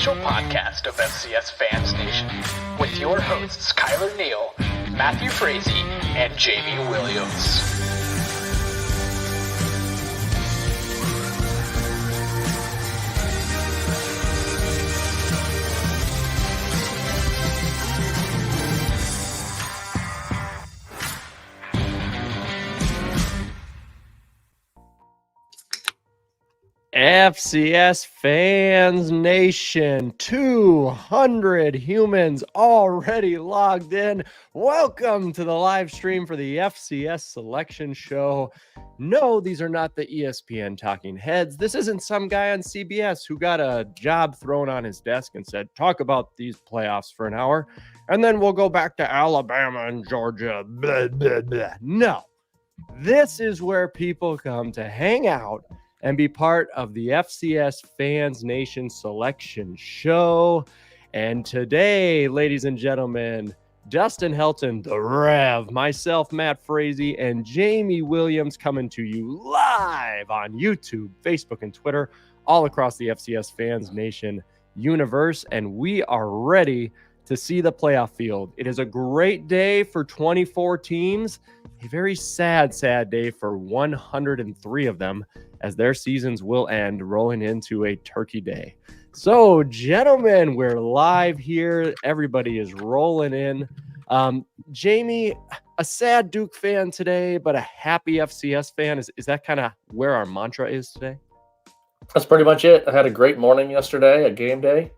official podcast of FCS Fans Nation, with your hosts Kyler Neal, Matthew Frazee, and Jamie Williams. FCS Fans Nation, 200 humans already logged in. Welcome to the live stream for the FCS Selection Show. No, these are not the ESPN talking heads. This isn't some guy on CBS who got a job thrown on his desk and said, talk about these playoffs for an hour, and then we'll go back to Alabama and Georgia. Blah, blah, blah. No, this is where people come to hang out and be part of the FCS Fans Nation Selection Show. And today, ladies and gentlemen, Dustin Helton, the Rev, myself, Matt Frazee, and Jamie Williams coming to you live on YouTube, Facebook, and Twitter, all across the FCS Fans Nation universe. And we are ready to see the playoff field. It is a great day for 24 teams, a very sad day for 103 of them, as their seasons will end, rolling into a turkey day. So, gentlemen, we're live here. Everybody is rolling in. Jamie, a sad Duke fan today, but a happy FCS fan. Is that kind of where our mantra is today? That's pretty much it. I had a great morning yesterday, a game day.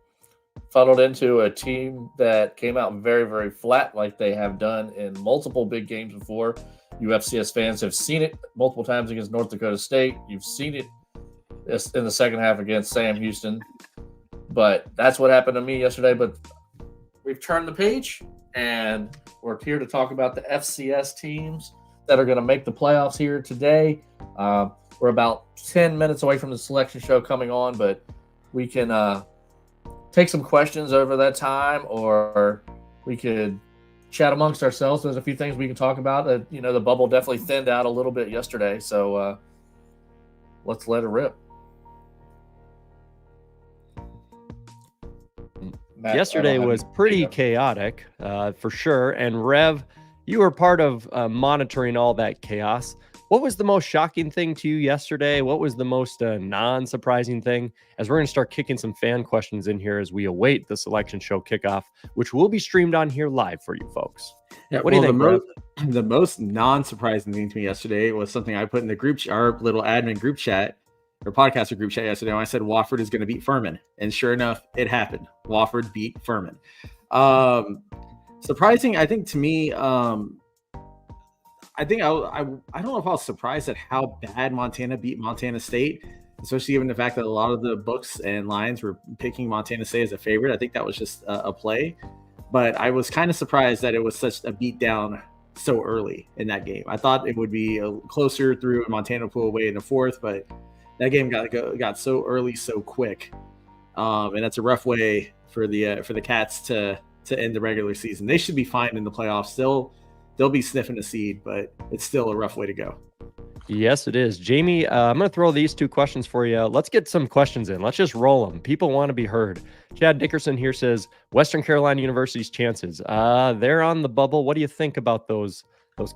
Funneled into a team that came out very, very flat, like they have done in multiple big games before. You FCS fans have seen it multiple times against North Dakota State. You've seen it in the second half against Sam Houston. But that's what happened to me yesterday. But we've turned the page, and we're here to talk about the FCS teams that are going to make the playoffs here today. We're about 10 minutes away from the selection show coming on, but we can take some questions over that time, or we could chat amongst ourselves. There's a few things we can talk about. The bubble definitely thinned out a little bit yesterday, so let's let it rip. Matt, yesterday was pretty chaotic, for sure. And Rev, you were part of monitoring all that chaos. What was the most shocking thing to you yesterday? What was the most non-surprising thing? As we're going to start kicking some fan questions in here as we await the selection show kickoff, which will be streamed on here live for you folks. Yeah, what do you think, the most non-surprising thing to me yesterday was something I put in the our little admin group chat, or podcaster group chat yesterday, when I said Wofford is going to beat Furman. And sure enough, it happened. Wofford beat Furman. Surprising, I think, to me, I think I don't know if I was surprised at how bad Montana beat Montana State, especially given the fact that a lot of the books and lines were picking Montana State as a favorite. I think that was just a play, but I was kind of surprised that it was such a beatdown so early in that game. I thought it would be closer through, and Montana pull away in the fourth, but that game got so early, so quick, and that's a rough way for the Cats to end the regular season. They should be fine in the playoffs. They'll be sniffing a seed, but it's still a rough way to go. Yes, it is. Jamie, I'm going to throw these two questions for you. Let's get some questions in. Let's just roll them. People want to be heard. Chad Dickerson here says, Western Carolina University's chances. They're on the bubble. What do you think about those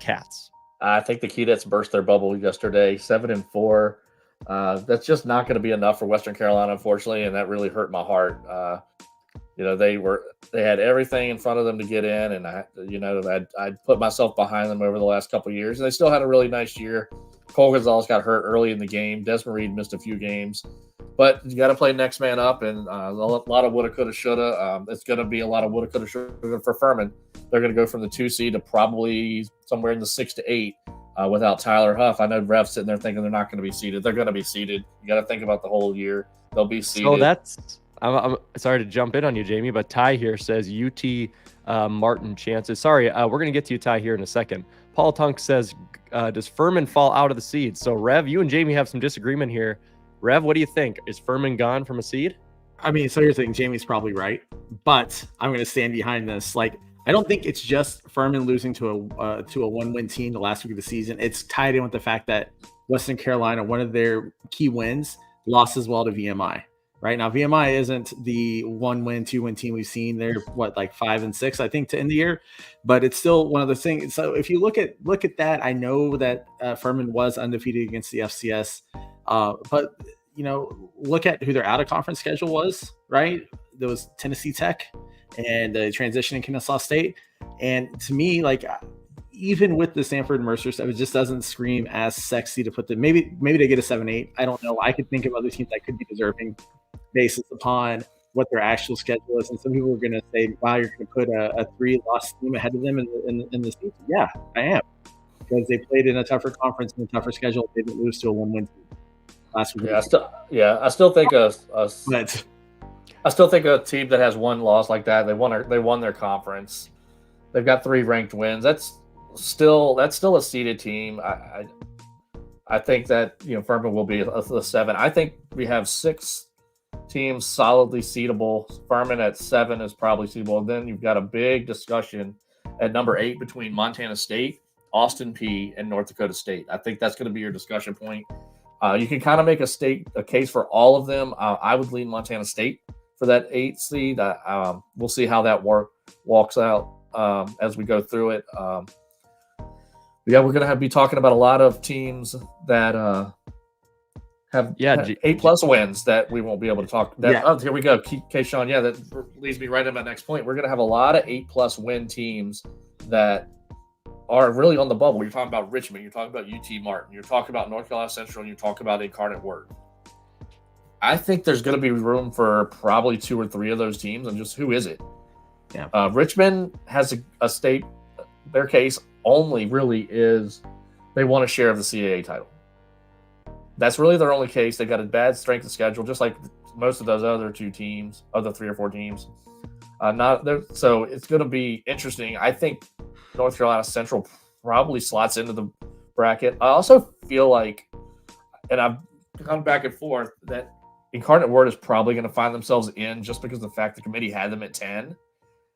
Cats? I think the Keydets burst their bubble yesterday, 7-4. That's just not going to be enough for Western Carolina, unfortunately, and that really hurt my heart. They had everything in front of them to get in, and I put myself behind them over the last couple of years, and they still had a really nice year. Cole Gonzalez got hurt early in the game. Desmond Reed missed a few games, but you got to play next man up, and a lot of woulda, coulda, shoulda. It's going to be a lot of woulda, coulda, shoulda for Furman. They're going to go from the 2 seed to probably somewhere in the 6 to 8 without Tyler Huff. I know Rev's sitting there thinking they're not going to be seeded. They're going to be seeded. You got to think about the whole year. They'll be seeded. So I'm sorry to jump in on you, Jamie, but Ty here says UT Martin chances. Sorry, we're going to get to you, Ty, here in a second. Paul Tunk says, does Furman fall out of the seed? So, Rev, you and Jamie have some disagreement here. Rev, what do you think? Is Furman gone from a seed? I mean, so here's the thing. Jamie's probably right, but I'm going to stand behind this. I don't think it's just Furman losing to a one-win team the last week of the season. It's tied in with the fact that Western Carolina, one of their key wins, lost as well to VMI. right? Now, VMI isn't the 1-win, 2-win team we've seen. They're like 5-6, I think, to end the year, but it's still one of the things. So if you look at that, I know that Furman was undefeated against the FCS, but look at who their out of conference schedule was, right? There was Tennessee Tech and the transition in Kennesaw State, and to me, like, even with the Stanford and Mercer stuff, it just doesn't scream as sexy to put them. Maybe they get a 7-8. I don't know. I could think of other teams that could be deserving, based upon what their actual schedule is. And some people are going to say, wow, you're going to put a 3-loss team ahead of them in the season. Yeah, I am. Because they played in a tougher conference and a tougher schedule. They didn't lose to a 1-win team last week. I still think a team that has one loss like that, they won their conference. They've got 3 ranked wins. That's still a seeded team. I think that Furman will be a 7. I think we have 6 teams solidly seedable. Furman at 7 is probably seedable. And then you've got a big discussion at number 8 between Montana State, Austin Peay, and North Dakota State. I think that's going to be your discussion point. You can kind of make a case for all of them. I would lean Montana State for that 8 seed. We'll see how that walks out as we go through it. We're going to be talking about a lot of teams that have 8+ wins that we won't be able to talk. Here we go. K-Sean, that leads me right to my next point. We're going to have a lot of 8+ win teams that are really on the bubble. You're talking about Richmond. You're talking about UT Martin. You're talking about North Carolina Central. And you're talking about Incarnate Word. I think there's going to be room for probably 2 or 3 of those teams. And just who is it? Yeah. Richmond has a state. Their case only really is they want a share of the CAA title. That's really their only case. They got a bad strength of schedule, just like most of those other 2 teams, other 3 or 4 teams. So it's going to be interesting. I think North Carolina Central probably slots into the bracket. I also feel like, and I've gone back and forth, that Incarnate Word is probably going to find themselves in just because of the fact the committee had them at 10.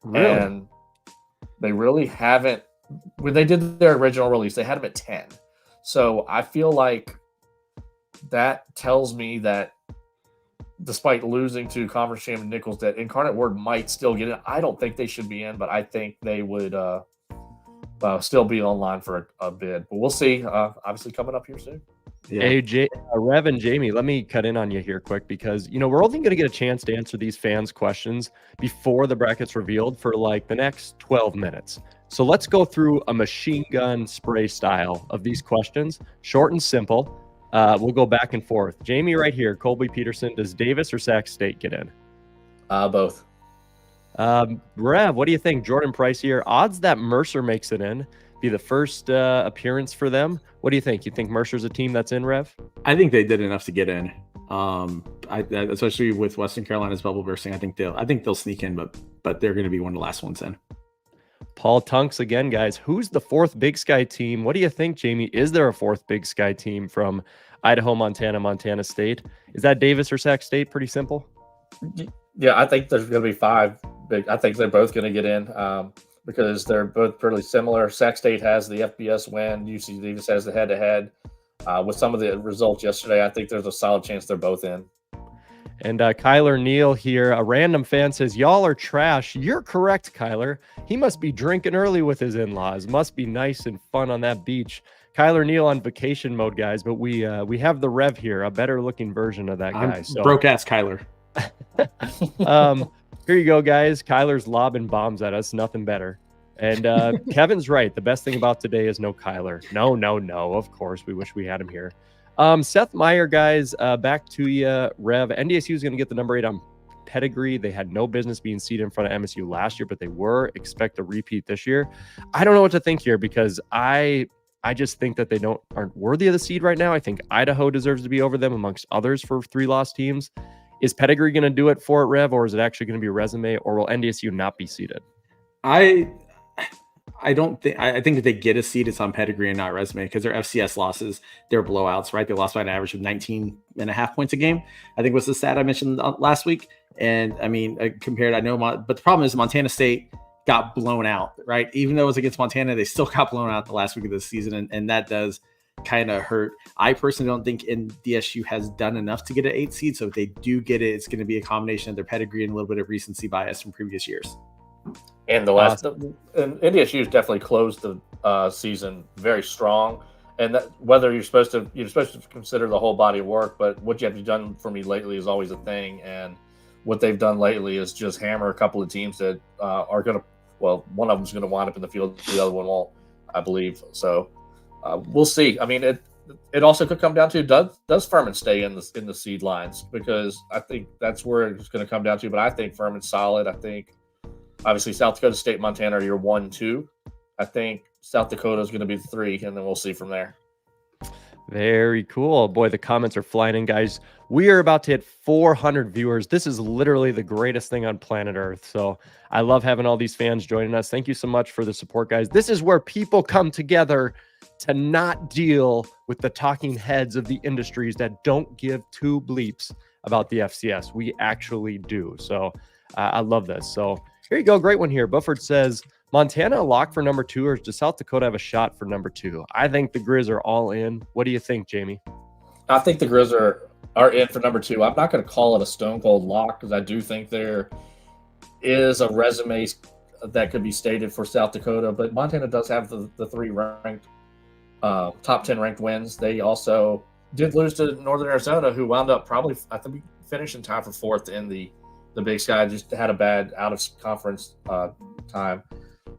Really? And they really haven't. When they did their original release, they had them at 10. So I feel like that tells me that despite losing to conference champion Nichols, that Incarnate Word might still get in. I don't think they should be in, but I think they would still be online for a bid. But we'll see. Obviously coming up here soon. Yeah. Hey, Rev and Jamie, let me cut in on you here quick because, we're only going to get a chance to answer these fans' questions before the bracket's revealed for like the next 12 minutes. So let's go through a machine gun spray style of these questions, short and simple. We'll go back and forth. Jamie right here, Colby Peterson, does Davis or Sac State get in? Both. Rev, what do you think? Jordan Price here. Odds that Mercer makes it in. Be the first appearance for them. What do you think? You think Mercer's a team that's in, Rev? I think they did enough to get in. Especially with Western Carolina's bubble bursting, I think they'll sneak in, but they're going to be one of the last ones in. Paul Tunks again, guys. Who's the 4th Big Sky team? What do you think, Jamie? Is there a 4th Big Sky team from Idaho, Montana, Montana State? Is that Davis or Sac State? Pretty simple. Yeah, I think there's going to be 5 big. I think they're both going to get in because they're both pretty similar. Sac State has the FBS win. UC Davis has the head-to-head. With some of the results yesterday, I think there's a solid chance they're both in. And Kyler Neal here, a random fan says, y'all are trash. You're correct, Kyler. He must be drinking early with his in-laws. Must be nice and fun on that beach. Kyler Neal on vacation mode, guys, but we have the Rev here, a better-looking version of that guy. So broke-ass Kyler. Here you go, guys. Kyler's lobbing bombs at us. Nothing better. And Kevin's right. The best thing about today is no Kyler. No. Of course, we wish we had him here. Seth Meyer, guys, back to you. Rev, NDSU is going to get the number 8 on pedigree. They had no business being seated in front of MSU last year, but they were. Expect a repeat this year. I don't know what to think here because I just think that they aren't worthy of the seed right now. I think Idaho deserves to be over them amongst others for 3-loss teams. Is pedigree going to do it for it, Rev, or is it actually going to be a resume, or will NDSU not be seated? I think if they get a seed, it's on pedigree and not resume because their FCS losses, they're blowouts, right? They lost by an average of 19.5 points a game. I think was the stat I mentioned last week. And I mean, compared, but the problem is Montana State got blown out, right? Even though it was against Montana, they still got blown out the last week of the season. And that does kind of hurt. I personally don't think NDSU has done enough to get an 8 seed. So if they do get it, it's going to be a combination of their pedigree and a little bit of recency bias from previous years. And and NDSU has definitely closed the season very strong. And that whether you're supposed to consider the whole body of work, but what you have done for me lately is always a thing. And what they've done lately is just hammer a couple of teams that are going to, well, one of them's going to wind up in the field, the other one won't, I believe. So we'll see. I mean, it also could come down to does Furman stay in the seed lines, because I think that's where it's going to come down to. But I think Furman's solid. I think obviously South Dakota State, Montana are your 1, 2. I think South Dakota is going to be 3, and then we'll see from there. Very cool. Boy, the comments are flying in, guys. We are about to hit 400 viewers. This is literally the greatest thing on planet Earth. So I love having all these fans joining us. Thank you so much for the support, guys. This is where people come together to not deal with the talking heads of the industries that don't give 2 bleeps about the FCS. We actually do. So I love this. So here you go. Great one here. Bufford says, Montana a lock for number 2, or does South Dakota have a shot for number 2? I think the Grizz are all in. What do you think, Jamie? I think the Grizz are in for number 2. I'm not going to call it a stone cold lock, because I do think there is a resume that could be stated for South Dakota, but Montana does have the 3 ranked top 10 ranked wins. They also did lose to Northern Arizona, who wound up probably, I think, finishing time for 4th in the Big Sky. Just had a bad out of conference time.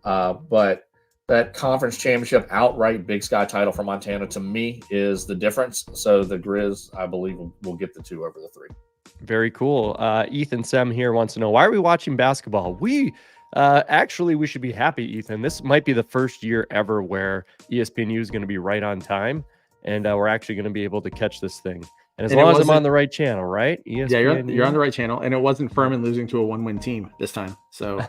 But that conference championship outright Big Sky title for Montana, to me, is the difference. So the Grizz, I believe, will get the 2 over the 3. Very cool. Ethan Sem here wants to know, why are we watching basketball? Actually, we should be happy, Ethan. This might be the first year ever where ESPNU is going to be right on time, and we're actually going to be able to catch this thing. And as long as I'm on the right channel, right? ESPN, yeah, you're on the right channel. And it wasn't Furman losing to a 1-win team this time. So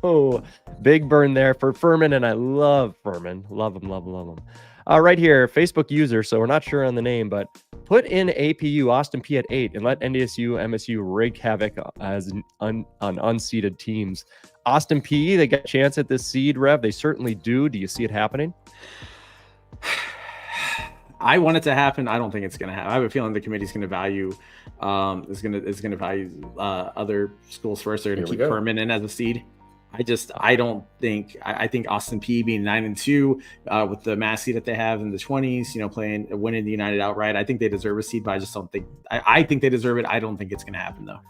oh, big burn there for Furman, and I love Furman. Love him. Right here, Facebook user, so we're not sure on the name, but put in APU Austin P at 8 and let NDSU, MSU wreak havoc as on unseeded teams. Austin P, they got a chance at this seed, Rev. They certainly do. Do you see it happening? I want it to happen. I don't think it's going to happen. I have a feeling the committee's going to value other schools first. They're going to keep Furman in as a seed. I think Austin P being 9-2 with the mass seed that they have in the 20s, winning the United outright. I think they deserve a seed, but I just don't think. I think they deserve it. I don't think it's going to happen though.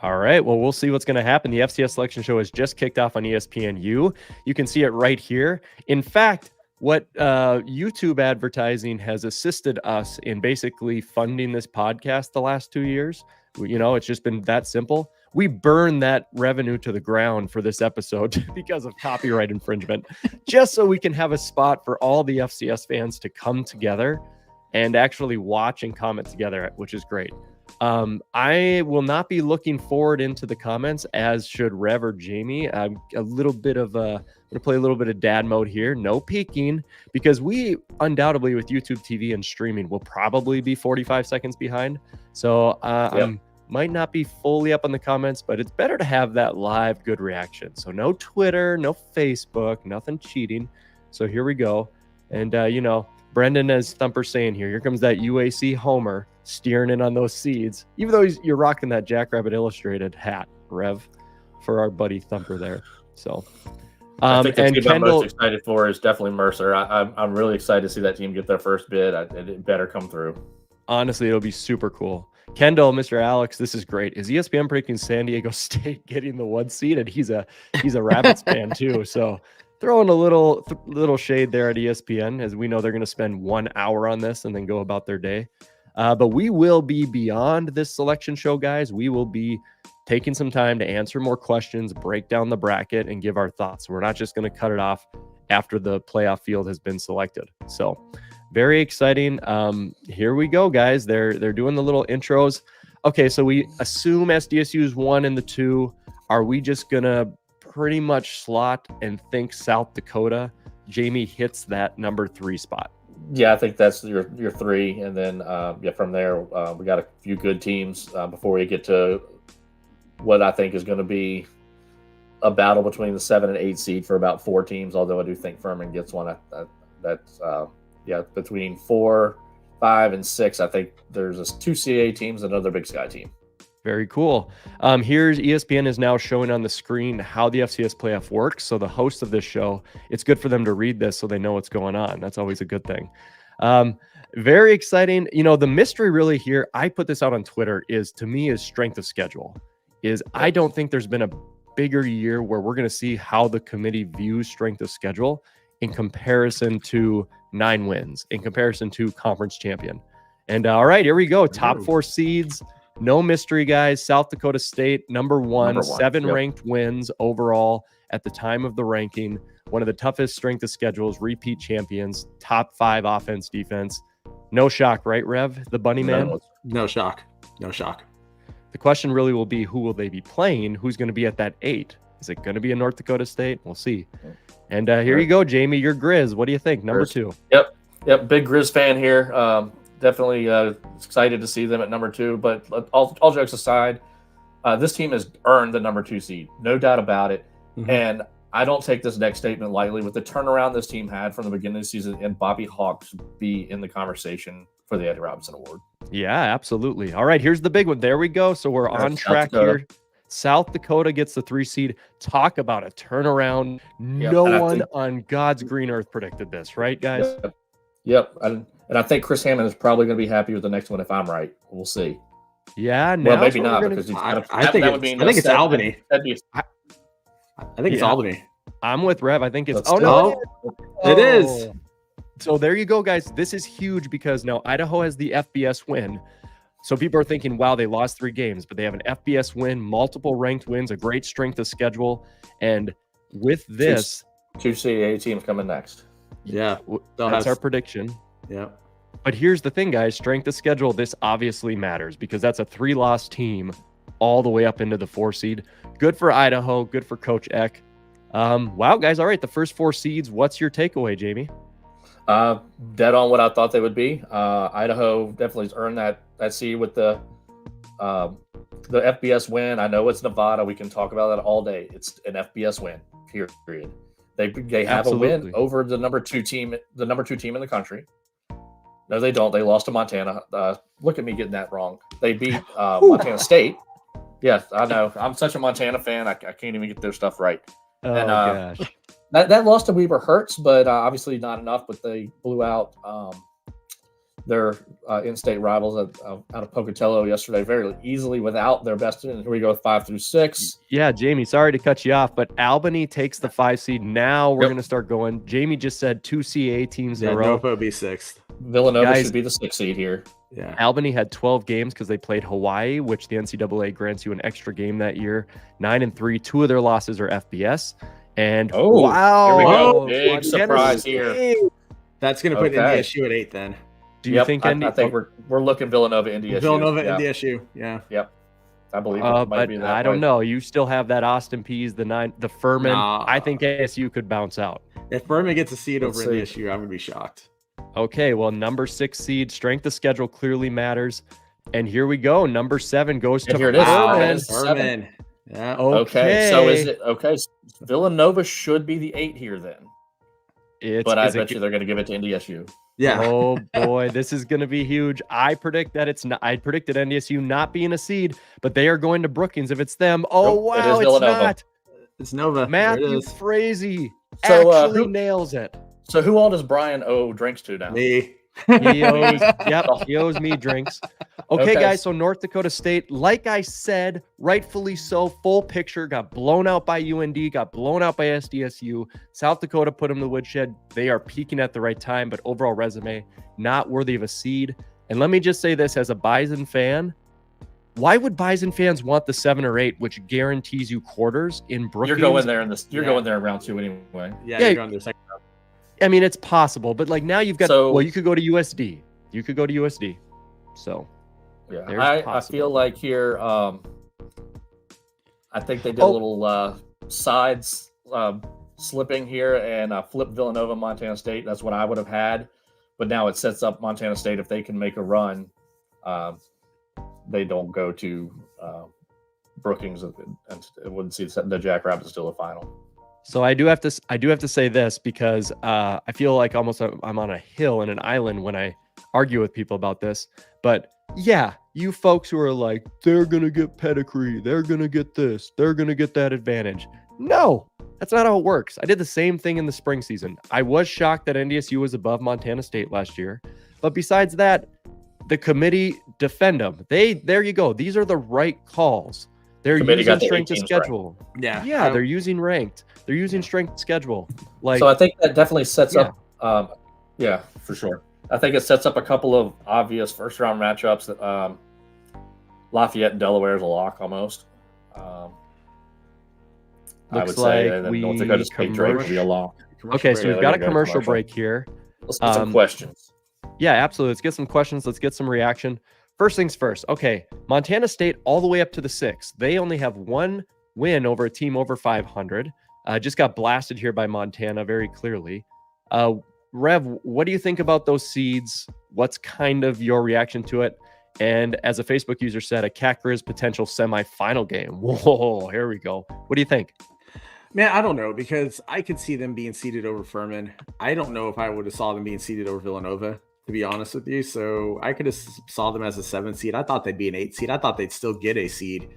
All right. Well, we'll see what's going to happen. The FCS Selection Show has just kicked off on ESPNU. You can see it right here. In fact, what YouTube advertising has assisted us in basically funding this podcast the last 2 years. It's just been that simple. We burn that revenue to the ground for this episode because of copyright infringement, just so we can have a spot for all the FCS fans to come together and actually watch and comment together, which is great. I will not be looking forward into the comments, as should Rev or Jamie. I'm going to play a little bit of dad mode here. No peeking, because we undoubtedly with YouTube TV and streaming will probably be 45 seconds behind. So I might not be fully up on the comments, but it's better to have that live good reaction. So no Twitter, no Facebook, nothing cheating. So here we go. And, Brendan, as Thumper's saying here comes that UAC homer steering in on those seeds, even though you're rocking that Jackrabbit Illustrated hat, Rev, for our buddy Thumper there. So I think the team I'm most excited for is definitely Mercer. I'm really excited to see that team get their first bid. It better come through. Honestly, it'll be super cool. Kendall, Mr. Alex, this is great. Is ESPN predicting San Diego State getting the 1 seed? And he's a Rabbits fan too. So throwing a little shade there at ESPN, as we know they're going to spend 1 hour on this and then go about their day. But we will be beyond this selection show, guys. We will be taking some time to answer more questions, break down the bracket, and give our thoughts. We're not just going to cut it off after the playoff field has been selected. So very exciting. Here we go, guys. They're doing the little intros. Okay, so we assume SDSU's 1 and the 2. Are we just going to pretty much slot and think South Dakota? Jamie hits that number 3 spot. Yeah, I think that's your 3, and then from there we got a few good teams before we get to what I think is going to be a battle between the 7 and 8 seed for about 4 teams. Although I do think Furman gets one. That's between 4, 5, and 6, I think there's 2 CAA teams and another Big Sky team. Very cool. Here's ESPN is now showing on the screen how the FCS playoff works. So the host of this show, it's good for them to read this so they know what's going on. That's always a good thing. Very exciting. The mystery really here, I put this out on Twitter, is strength of schedule. I don't think there's been a bigger year where we're going to see how the committee views strength of schedule in comparison to 9 wins, in comparison to conference champion. And all right, here we go. Top 4 seeds. No mystery, guys. South Dakota State, number one, 7 ranked wins overall at the time of the ranking. One of the toughest strength of schedules, repeat champions, top 5 offense, defense. No shock, right, Rev? The bunny man? No shock. No shock. The question really will be, who will they be playing? Who's going to be at that 8? Is it going to be a North Dakota State? We'll see. And here you go, Jamie. You're Grizz. What do you think? Number 2. Yep. Big Grizz fan here. Definitely excited to see them at number 2. But all jokes aside, this team has earned the number 2 seed. No doubt about it. Mm-hmm. And I don't take this next statement lightly. With the turnaround this team had from the beginning of the season, and Bobby Hawk should be in the conversation for the Eddie Robinson Award. Yeah, absolutely. All right, here's the big one. There we go. So we're on track here. South Dakota gets the 3 seed. Talk about a turnaround. No one on God's green earth predicted this, right, guys? Yep. And I think Chris Hammond is probably going to be happy with the next one if I'm right. We'll see. Yeah, now well, maybe not because I think it's Albany. I think it's Albany. I'm with Rev. I think it's it is. So there you go, guys. This is huge because now Idaho has the FBS win. So people are thinking, wow, they lost 3 games, but they have an FBS win, multiple ranked wins, a great strength of schedule. And with this, 2 CAA teams coming next. Yeah, that's our prediction. Yeah. But here's the thing, guys. Strength of schedule, this obviously matters because that's a 3-loss team all the way up into the 4 seed. Good for Idaho. Good for Coach Eck. Wow, guys. All right, the first 4 seeds. What's your takeaway, Jamie? Dead on what I thought they would be. Idaho definitely has earned that seed with the FBS win. I know it's Nevada. We can talk about that all day. It's an FBS win, period. They have a win over the number 2 team in the country. No, they don't. They lost to Montana. Look at me getting that wrong. They beat Montana State. Yes, I know. I'm such a Montana fan. I can't even get their stuff right. Oh, gosh. That loss to Weber hurts, but obviously not enough. But they blew out their in-state rivals out of Pocatello yesterday very easily without their best. And here we go with 5 through 6. Yeah, Jamie, sorry to cut you off, but Albany takes the 5 seed. Now we're going to start going. Jamie just said 2 CAA teams in a row. Nova will be 6th. Villanova should be the 6th seed here. Yeah. Albany had 12 games because they played Hawaii, which the NCAA grants you an extra game that year. 9-3. 2 of their losses are FBS. And wow, here we go. Big surprise here. That's going to put NDSU at 8 then. Do you think? I think we're looking Villanova, NDSU. NDSU. Yeah. Yep. I believe it might be that. I don't know. You still have that Austin Pease, the Furman. I think ASU could bounce out. If Furman gets a seed over NDSU, I would be shocked. Okay, well, number 6 seed, strength of schedule clearly matters. And here we go. Number 7 goes to Furman. Yeah. Okay. So is it okay? Villanova should be the 8 here then. But I bet you they're going to give it to NDSU. Yeah. Oh boy, this is going to be huge. I predict that it's not. I predicted NDSU not being a seed, but they are going to Brookings if it's them. Oh wow, it's not. It's Nova. Matthew Frazee actually nails it. So who all does Brian owe drinks to now? Me. He owes me drinks. Okay, guys, so North Dakota State, like I said, rightfully so, full picture, got blown out by UND, got blown out by SDSU. South Dakota put them in the woodshed. They are peaking at the right time, but overall resume, not worthy of a seed. And let me just say this as a Bison fan, why would Bison fans want the 7 or 8, which guarantees you quarters in Brookings? You're going there going there in round 2 anyway. Yeah, you're going to the second round. I mean, it's possible, but like now you've got, you could go to USD. You could go to USD. So, yeah, I feel like here, I think they did a little sides slipping here and flip Villanova, Montana State. That's what I would have had. But now it sets up Montana State. If they can make a run, they don't go to Brookings and wouldn't see the Jackrabbits still a final. So I do have to say this because I feel like almost I'm on a hill in an island when I argue with people about this. But yeah, you folks who are like, they're going to get pedigree, they're going to get this, they're going to get that advantage. No, that's not how it works. I did the same thing in the spring season. I was shocked that NDSU was above Montana State last year. But besides that, the committee defend them. There you go. These are the right calls. They're using strength of schedule. Right. Yeah, they're using ranked. They're using strength of schedule. So I think that definitely sets up. Yeah, for sure. I think it sets up a couple of obvious first round matchups that Lafayette and Delaware is a lock almost. I would say and then North Dakota State Drake would be a lock. Okay, so we've got a commercial break here. Let's get some questions. Yeah, absolutely. Let's get some questions. Let's get some reaction. First things first. Okay, Montana State all the way up to the 6. They only have one win over a team over 500. Just got blasted here by Montana very clearly. Rev, what do you think about those seeds? What's kind of your reaction to it? And as a Facebook user said, a Cat Grizz potential semifinal game. Whoa, here we go. What do you think? Man, I don't know, because I could see them being seeded over Furman. I don't know if I would have saw them being seeded over Villanova, to be honest with you. So I could have saw them as a 7 seed. I thought they'd be an 8 seed. I thought they'd still get a seed.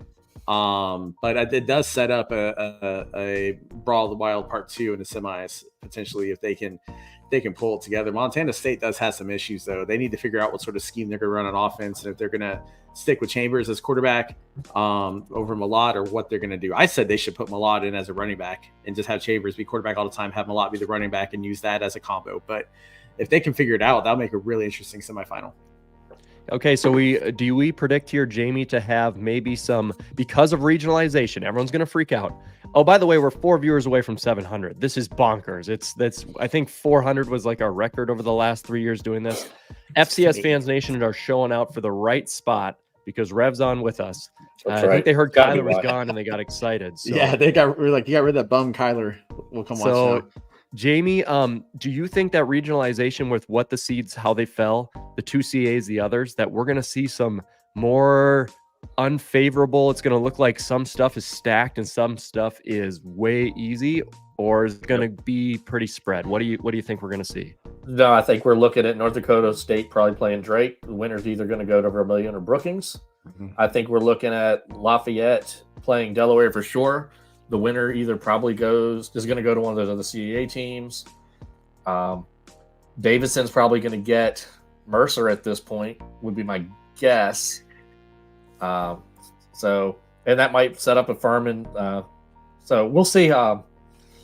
But it does set up a Brawl of the Wild Part 2 in the semis, potentially, if they can pull it together. Montana State does have some issues, though. They need to figure out what sort of scheme they're going to run on offense, and if they're going to stick with Chambers as quarterback over Malott, or what they're going to do. I said they should put Malott in as a running back and just have Chambers be quarterback all the time, have Malott be the running back, and use that as a combo. But if they can figure it out, that'll make a really interesting semifinal. Okay, so do we predict here, Jamie, to have maybe some, because of regionalization, everyone's going to freak out. Oh, by the way, we're 4 viewers away from 700. This is bonkers. That's I think 400 was like our record over the last 3 years doing this. FCS Fans Nation are showing out for the right spot because Rev's on with us. I think they heard Kyler was gone and they got excited. So. Yeah, you got rid of that bum Kyler. We'll come watch now. Jamie, do you think that regionalization with what the seeds, how they fell, the 2 CAs, the others, that we're going to see some more unfavorable? It's going to look like some stuff is stacked and some stuff is way easy, or is it going to be pretty spread? What do you think we're going to see? No, I think we're looking at North Dakota State probably playing Drake. The winner's either going to go to Vermilion or Brookings. Mm-hmm. I think we're looking at Lafayette playing Delaware for sure. The winner either probably is going to go to one of those other CAA teams. Davidson's probably going to get Mercer at this point, would be my guess. And that might set up a Furman. So we'll see.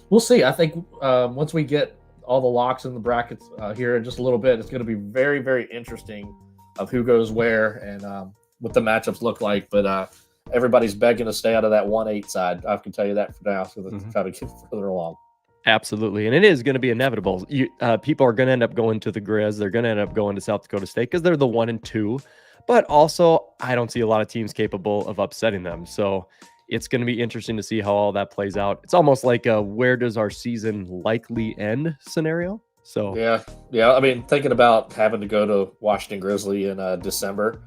We'll see. I think once we get all the locks in the brackets here in just a little bit, it's going to be very, very interesting of who goes where and what the matchups look like. But everybody's begging to stay out of that 1-8 side. I can tell you that for now, so let's try to get further along. Absolutely. And it is going to be inevitable. People are going to end up going to the Grizz. They're going to end up going to South Dakota State because they're the 1 and 2. But also, I don't see a lot of teams capable of upsetting them. So it's going to be interesting to see how all that plays out. It's almost like a where does our season likely end scenario. So yeah. I mean, thinking about having to go to Washington Grizzly in December,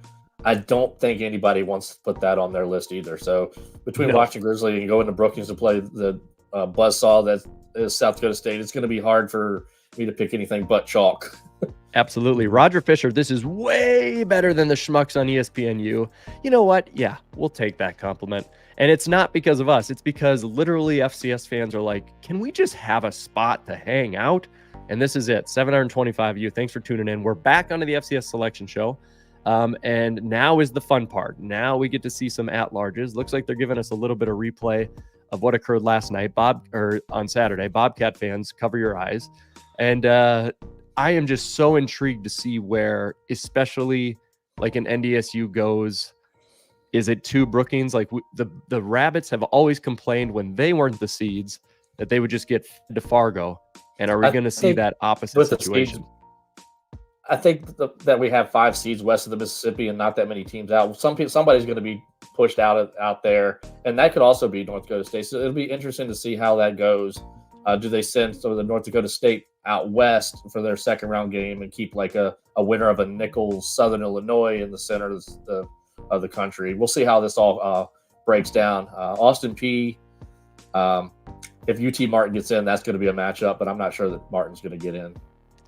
I don't think anybody wants to put that on their list either. So between Washington Grizzly and going to Brookings to play the buzzsaw that is South Dakota State, it's going to be hard for me to pick anything but chalk. Absolutely. Roger Fisher, this is way better than the schmucks on ESPNU. You know what? Yeah, we'll take that compliment. And it's not because of us. It's because literally FCS fans are like, can we just have a spot to hang out? And this is it. 725 of you. Thanks for tuning in. We're back onto the FCS Selection Show. And now is the fun part. Now we get to see some at-larges. Looks like they're giving us a little bit of replay of what occurred last night, on Saturday. Bobcat fans, cover your eyes. And I am just so intrigued to see where, especially like an NDSU goes. Is it to Brookings? Like the Rabbits have always complained when they weren't the seeds that they would just get to Fargo. And are we going to see that opposite situation? I think that we have 5 seeds west of the Mississippi and not that many teams out. Somebody's going to be pushed out there, and that could also be North Dakota State. So it'll be interesting to see how that goes. Do they send some of the North Dakota State out west for their second round game and keep like a winner of a Nichols Southern Illinois in the center of the country? We'll see how this all breaks down. Austin P If UT Martin gets in, that's going to be a matchup, but I'm not sure that Martin's going to get in.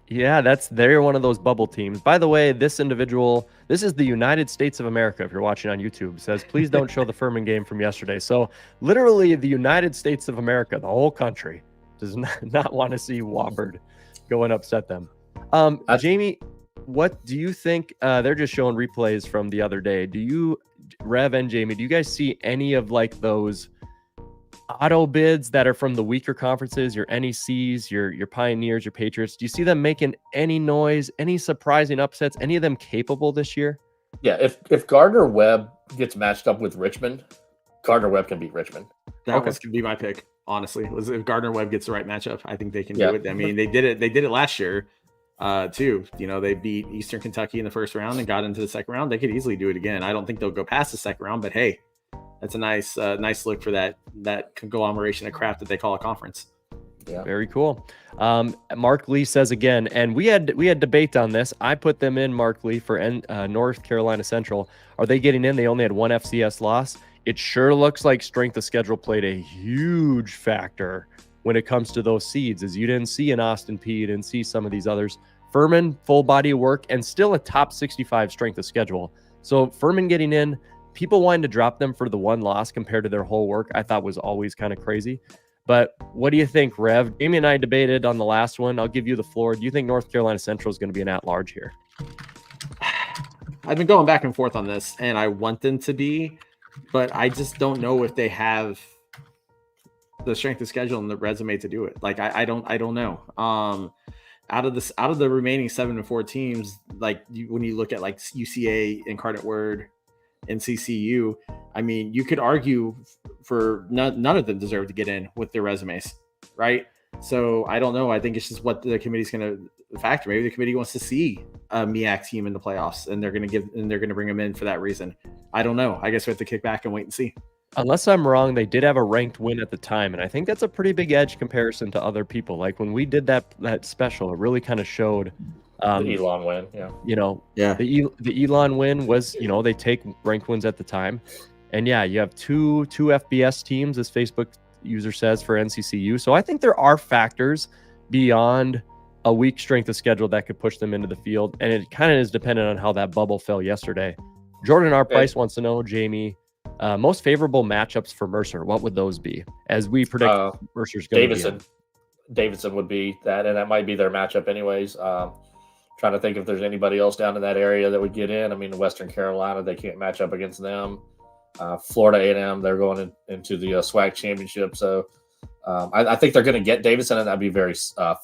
Yeah, they're one of those bubble teams. By the way, this is the United States of America. If you're watching on YouTube, says please don't show the Furman game from yesterday. So literally, the United States of America, the whole country, does not want to see Wofford go and upset them. Jamie, what do you think? They're just showing replays from the other day. Do you, Rev and Jamie, do you guys see any of like those auto bids that are from the weaker conferences, your NECs, your Pioneers, your Patriots? Do you see them making any noise, any surprising upsets, any of them capable this year? Yeah, if Gardner Webb gets matched up with Richmond, Gardner Webb can beat Richmond. That was going to be my pick, honestly. Was if Gardner Webb gets the right matchup, I think they can do it. I mean, they did it last year too. You know, they beat Eastern Kentucky in the first round and got into the second round. They could easily do it again. I don't think they'll go past the second round, but hey, that's a nice look for that conglomeration of crap that they call a conference. Yeah, very cool. Mark Lee says again, and we had debate on this. I put them in, Mark Lee, for North Carolina Central. Are they getting in? They only had one FCS loss. It sure looks like strength of schedule played a huge factor when it comes to those seeds, as you didn't see in Austin Peay, you didn't see some of these others. Furman, full body of work, and still a top 65 strength of schedule. So Furman getting in, people wanting to drop them for the one loss compared to their whole work, I thought was always kind of crazy. But what do you think, Rev? Jamie and I debated on the last one. I'll give you the floor. Do you think North Carolina Central is going to be an at-large here? I've been going back and forth on this, and I want them to be, but I just don't know if they have the strength of schedule and the resume to do it. Like I don't know. Out of the remaining 7 and 4 teams, like when you look at like UCA, Incarnate Word, and CCU, I mean, you could argue for none of them deserve to get in with their resumes, right? So I don't know. I think it's just what the committee's going to factor. Maybe the committee wants to see a MEAC team in the playoffs, and they're going to bring them in for that reason. I don't know. I guess we have to kick back and wait and see. Unless I'm wrong, they did have a ranked win at the time, and I think that's a pretty big edge comparison to other people. Like when we did that special, it really kind of showed. The Elon win, The Elon win was, they take ranked wins at the time, and you have two FBS teams, as Facebook user says, for NCCU. So I think there are factors beyond a weak strength of schedule that could push them into the field, and it kind of is dependent on how that bubble fell yesterday. Jordan R. Price wants to know, Jamie, most favorable matchups for Mercer. What would those be? As we predict, Mercer's going to be Davidson would be that, and that might be their matchup anyways. Trying to think if there's anybody else down in that area that would get in. I mean, Western Carolina, they can't match up against them. Florida A&M, they're going into the SWAC championship. So I think they're going to get Davidson, and that'd be very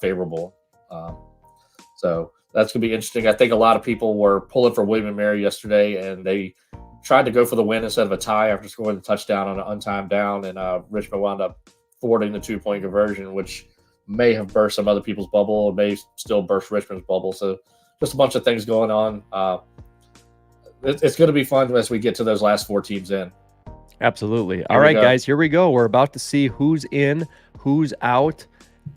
favorable. So that's going to be interesting. I think a lot of people were pulling for William & Mary yesterday, and they tried to go for the win instead of a tie after scoring the touchdown on an untimed down, and Richmond wound up thwarting the 2-point conversion, which may have burst some other people's bubble, may still burst Richmond's bubble. So just a bunch of things going on. It's going to be fun as we get to those last 4 teams in. Absolutely. All right, guys, here we go. We're about to see who's in, who's out,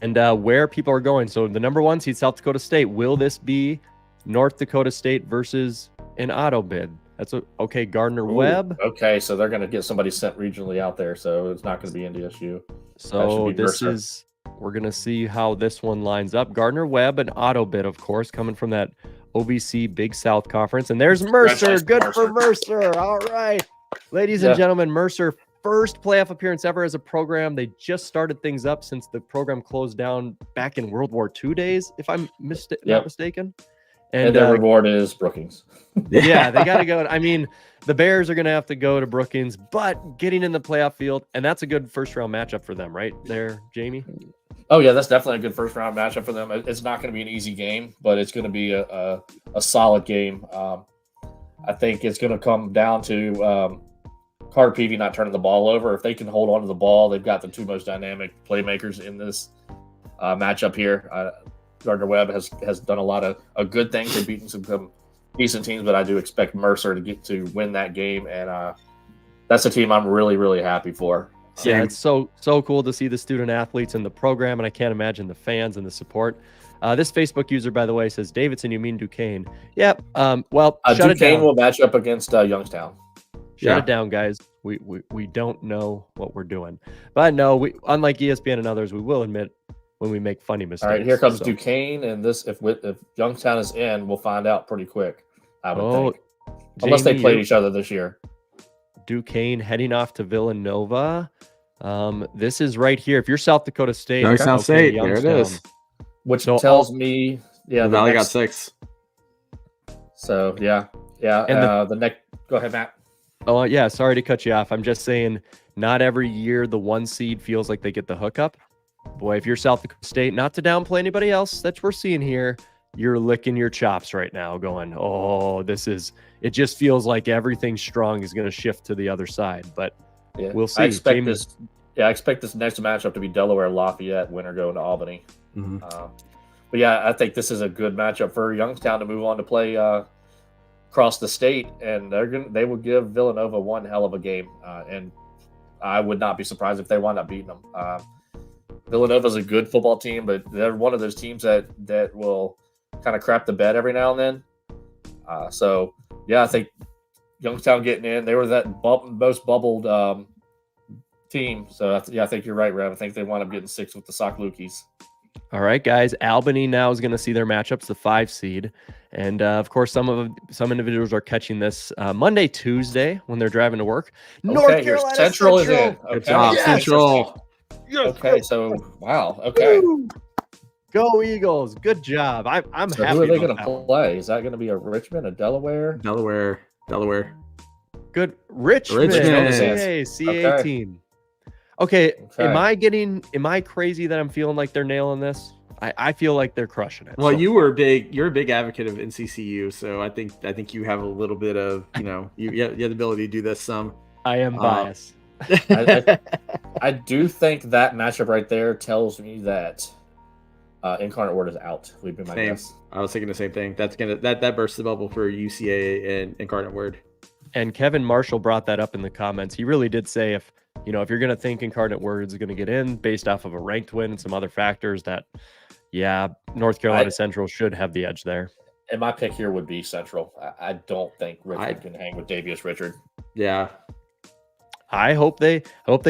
and where people are going. So the number 1 seed, South Dakota State. Will this be North Dakota State versus an auto bid? That's okay. Gardner Webb. Okay, so they're going to get somebody sent regionally out there, so it's not going to be NDSU. So we're going to see how this one lines up. Gardner Webb, an auto bid, of course, coming from that OVC Big South Conference. And there's Mercer. Good for Mercer. All right. Ladies and gentlemen, Mercer, first playoff appearance ever as a program. They just started things up since the program closed down back in World War II days, if I'm not mistaken. And the reward is Brookings. Yeah, they got to go. I mean, the Bears are going to have to go to Brookings, but getting in the playoff field, and that's a good first-round matchup for them, right there, Jamie? Oh, yeah, that's definitely a good first-round matchup for them. It's not going to be an easy game, but it's going to be a solid game. I think it's going to come down to Carter Peavy not turning the ball over. If they can hold on to the ball, they've got the 2 most dynamic playmakers in this matchup here. Gardner Webb has done a lot of good things. They've beaten some decent teams, but I do expect Mercer to win that game, and that's a team I'm really, really happy for. Yeah, it's so cool to see the student athletes in the program, and I can't imagine the fans and the support. This Facebook user, by the way, says, Davidson, you mean Duquesne? Yep. Well, shut it down. Duquesne will match up against Youngstown. Shut it down, guys. We don't know what we're doing. But no, we unlike ESPN and others, we will admit when we make funny mistakes. All right, here comes Duquesne, and this if Youngstown is in, we'll find out pretty quick. I would think, unless they played each other this year. Duquesne heading off to Villanova. This is right here. If you're South Dakota State, Youngstown State, there it is. Which tells me, the Valley got 6. So yeah. And the next, go ahead, Matt. Oh yeah, sorry to cut you off. I'm just saying, not every year the 1 seed feels like they get the hookup. Boy, if you're South Dakota State, not to downplay anybody else that we're seeing here, you're licking your chops right now going, oh, it just feels like everything strong is going to shift to the other side, but we'll see. I expect this next matchup to be Delaware Lafayette, winner going to Albany. Mm-hmm. But yeah, I think this is a good matchup for Youngstown to move on to play across the state, and they will give Villanova one hell of a game, and I would not be surprised if they wind up beating them. Villanova's a good football team, but they're one of those teams that will kind of crap the bed every now and then. So yeah, I think Youngstown getting in, they were that most bubbled team. So I think you're right, Rev. I think they wind up getting 6 with the Sock Lukis. All right, guys. Albany now is going to see their matchups, the 5 seed. And, of course, some individuals are catching this Monday, Tuesday when they're driving to work. North Carolina Central is in. Good job, Central. Yes. Okay, so, wow. Okay. Woo! Go Eagles. Good job. I'm so happy. Who are they going to play? Is that going to be a Richmond, a Delaware? Delaware. Good. Richmond. Okay. CA team. Okay. Am I crazy that I'm feeling like they're nailing this? I feel like they're crushing it. Well, you're a big advocate of NCCU, so I think you have a little bit of, you have the ability to do this some. I am biased. I do think that matchup right there tells me that Incarnate Word is out. Would be my guess. I was thinking the same thing. That bursts the bubble for UCA and Incarnate Word. And Kevin Marshall brought that up in the comments. He really did say if you're going to think Incarnate Word is going to get in based off of a ranked win and some other factors, that North Carolina Central should have the edge there. And my pick here would be Central. I don't think Richard can hang with Davius Richard. Yeah. I hope they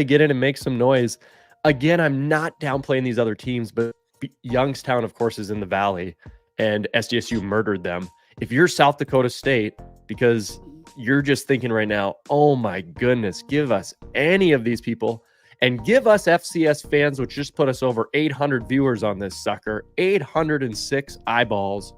get in and make some noise. Again, I'm not downplaying these other teams, but Youngstown, of course, is in the Valley, and SDSU murdered them. If you're South Dakota State, because you're just thinking right now, oh my goodness, give us any of these people, and give us FCS fans, which just put us over 800 viewers on this sucker, 806 eyeballs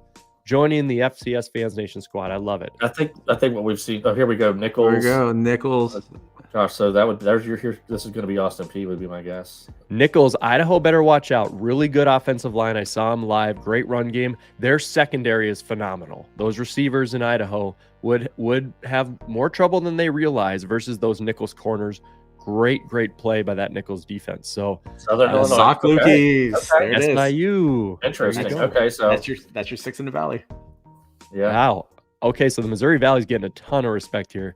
joining the FCS Fans Nation squad. I love it. I think what we've seen. Oh, here we go, Nichols. There we go, Nichols. Gosh, so this is going to be Austin Peay, would be my guess. Nichols, Idaho better watch out. Really good offensive line. I saw him live. Great run game. Their secondary is phenomenal. Those receivers in Idaho would have more trouble than they realize versus those Nichols corners. Great play by that Nichols defense. So Southern Illinois. Sock Lukis. Okay. There it is. SIU. Interesting. Okay, so that's your 6 in the Valley. Yeah. Wow. Okay, so the Missouri Valley's getting a ton of respect here.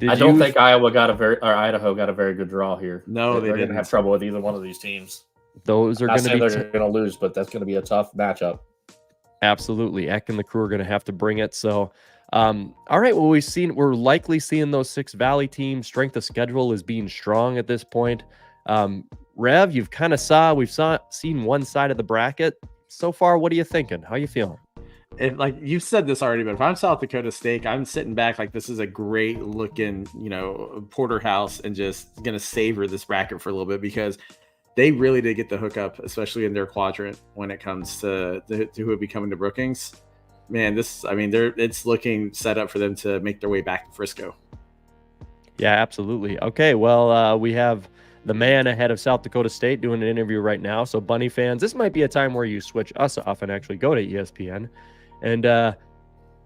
I don't think Idaho got a very good draw here. No, they didn't have trouble with either one of these teams. Those are going to be they're going to lose, but that's going to be a tough matchup. Absolutely. Eck and the crew are going to have to bring it. So, all right. Well, we're likely seeing those 6 Valley teams. Strength of schedule is being strong at this point. Rev, we've seen one side of the bracket so far. What are you thinking? How are you feeling? Like you've said this already, but if I'm South Dakota State, I'm sitting back like this is a great looking, porterhouse, and just going to savor this bracket for a little bit because they really did get the hookup, especially in their quadrant when it comes to who would be coming to Brookings. Man, it's looking set up for them to make their way back to Frisco. Yeah, absolutely. Okay, well, we have the man ahead of South Dakota State doing an interview right now. So, Bunny fans, this might be a time where you switch us off and actually go to ESPN. And the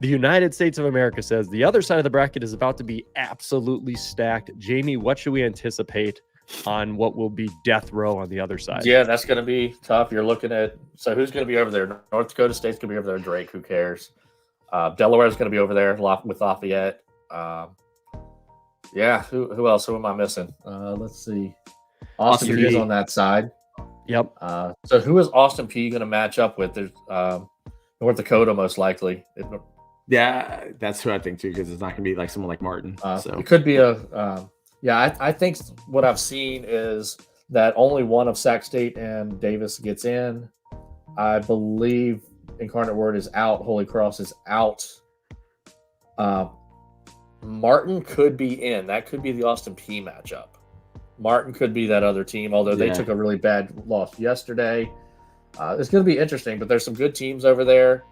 United States of America says the other side of the bracket is about to be absolutely stacked. Jamie, what should we anticipate on what will be death row on the other side? Yeah, that's going to be tough. You're looking at – so who's going to be over there? North Dakota State's going to be over there. Drake, who cares? Delaware's going to be over there with Lafayette. Yeah, who else? Who am I missing? Let's see. Austin Peay is on that side. Yep. So who is Austin Peay going to match up with? There's North Dakota most likely. Yeah, that's who I think too, because it's not going to be like someone like Martin. It could be I think what I've seen is that only one of Sac State and Davis gets in. I believe Incarnate Word is out. Holy Cross is out. Martin could be in. That could be the Austin P matchup. Martin could be that other team, although they took a really bad loss yesterday. It's going to be interesting, but there's some good teams over there.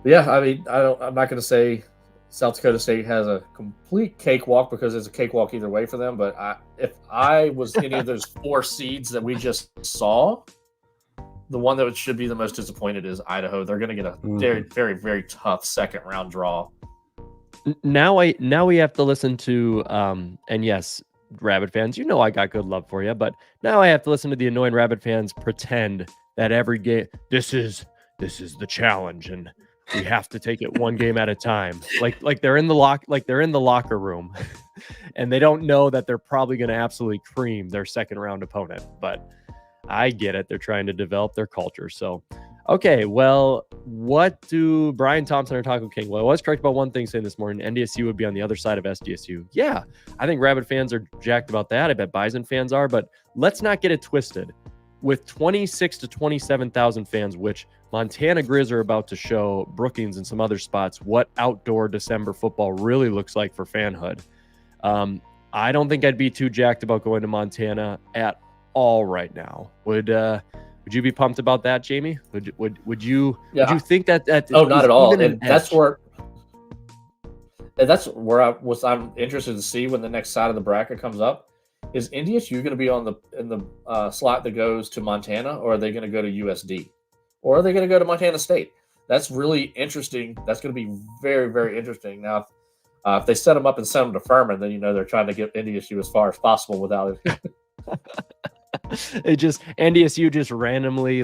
Yeah, I mean, I'm not going to say South Dakota State has a complete cakewalk because it's a cakewalk either way for them. But if I was any of those 4 seeds that we just saw, the one that should be the most disappointed is Idaho. They're going to get a very, very, very tough second round draw. Now we have to listen to and yes, Rabbit fans, you know I got good love for you, but now I have to listen to the annoying Rabbit fans pretend that every game this is the challenge and we have to take it one game at a time. Like they're in the locker room and they don't know that they're probably going to absolutely cream their second round opponent. But I get it. They're trying to develop their culture. So, okay. Well, what do Brian Thompson or Taco King? Well, I was correct about one thing saying this morning. NDSU would be on the other side of SDSU. Yeah. I think Rabbit fans are jacked about that. I bet Bison fans are, but let's not get it twisted. With 26 to 27,000 fans, which Montana Grizz are about to show Brookings and some other spots what outdoor December football really looks like for fanhood. I don't think I'd be too jacked about going to Montana at all right now. Would you be pumped about that, Jamie? Would you think that not at all. And that's where I'm interested to see when the next side of the bracket comes up. Is NDSU going to be in the slot that goes to Montana, or are they going to go to USD, or are they going to go to Montana State? That's really interesting. That's going to be very, very interesting. Now, if they set them up and send them to Furman, then they're trying to get NDSU as far as possible without it. NDSU just randomly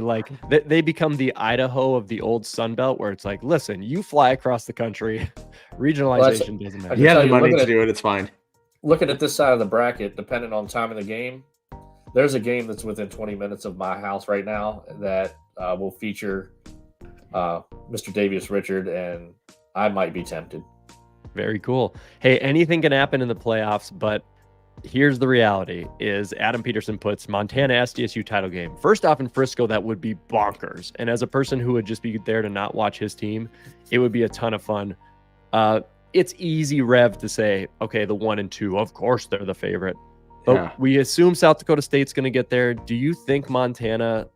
they become the Idaho of the old Sun Belt, where it's like, listen, you fly across the country, regionalization doesn't matter. You have the money to do it. It's fine. Looking at this side of the bracket, depending on time of the game, there's a game that's within 20 minutes of my house right now that will feature Mr. Davius Richard, and I might be tempted. Very cool. Hey, anything can happen in the playoffs, but here's the reality is Adam Peterson puts Montana SDSU title game. First off, in Frisco, that would be bonkers. And as a person who would just be there to not watch his team, it would be a ton of fun. It's easy rev to say, okay, the 1 and 2, of course they're the favorite. But we assume South Dakota State's going to get there. Do you think Montana,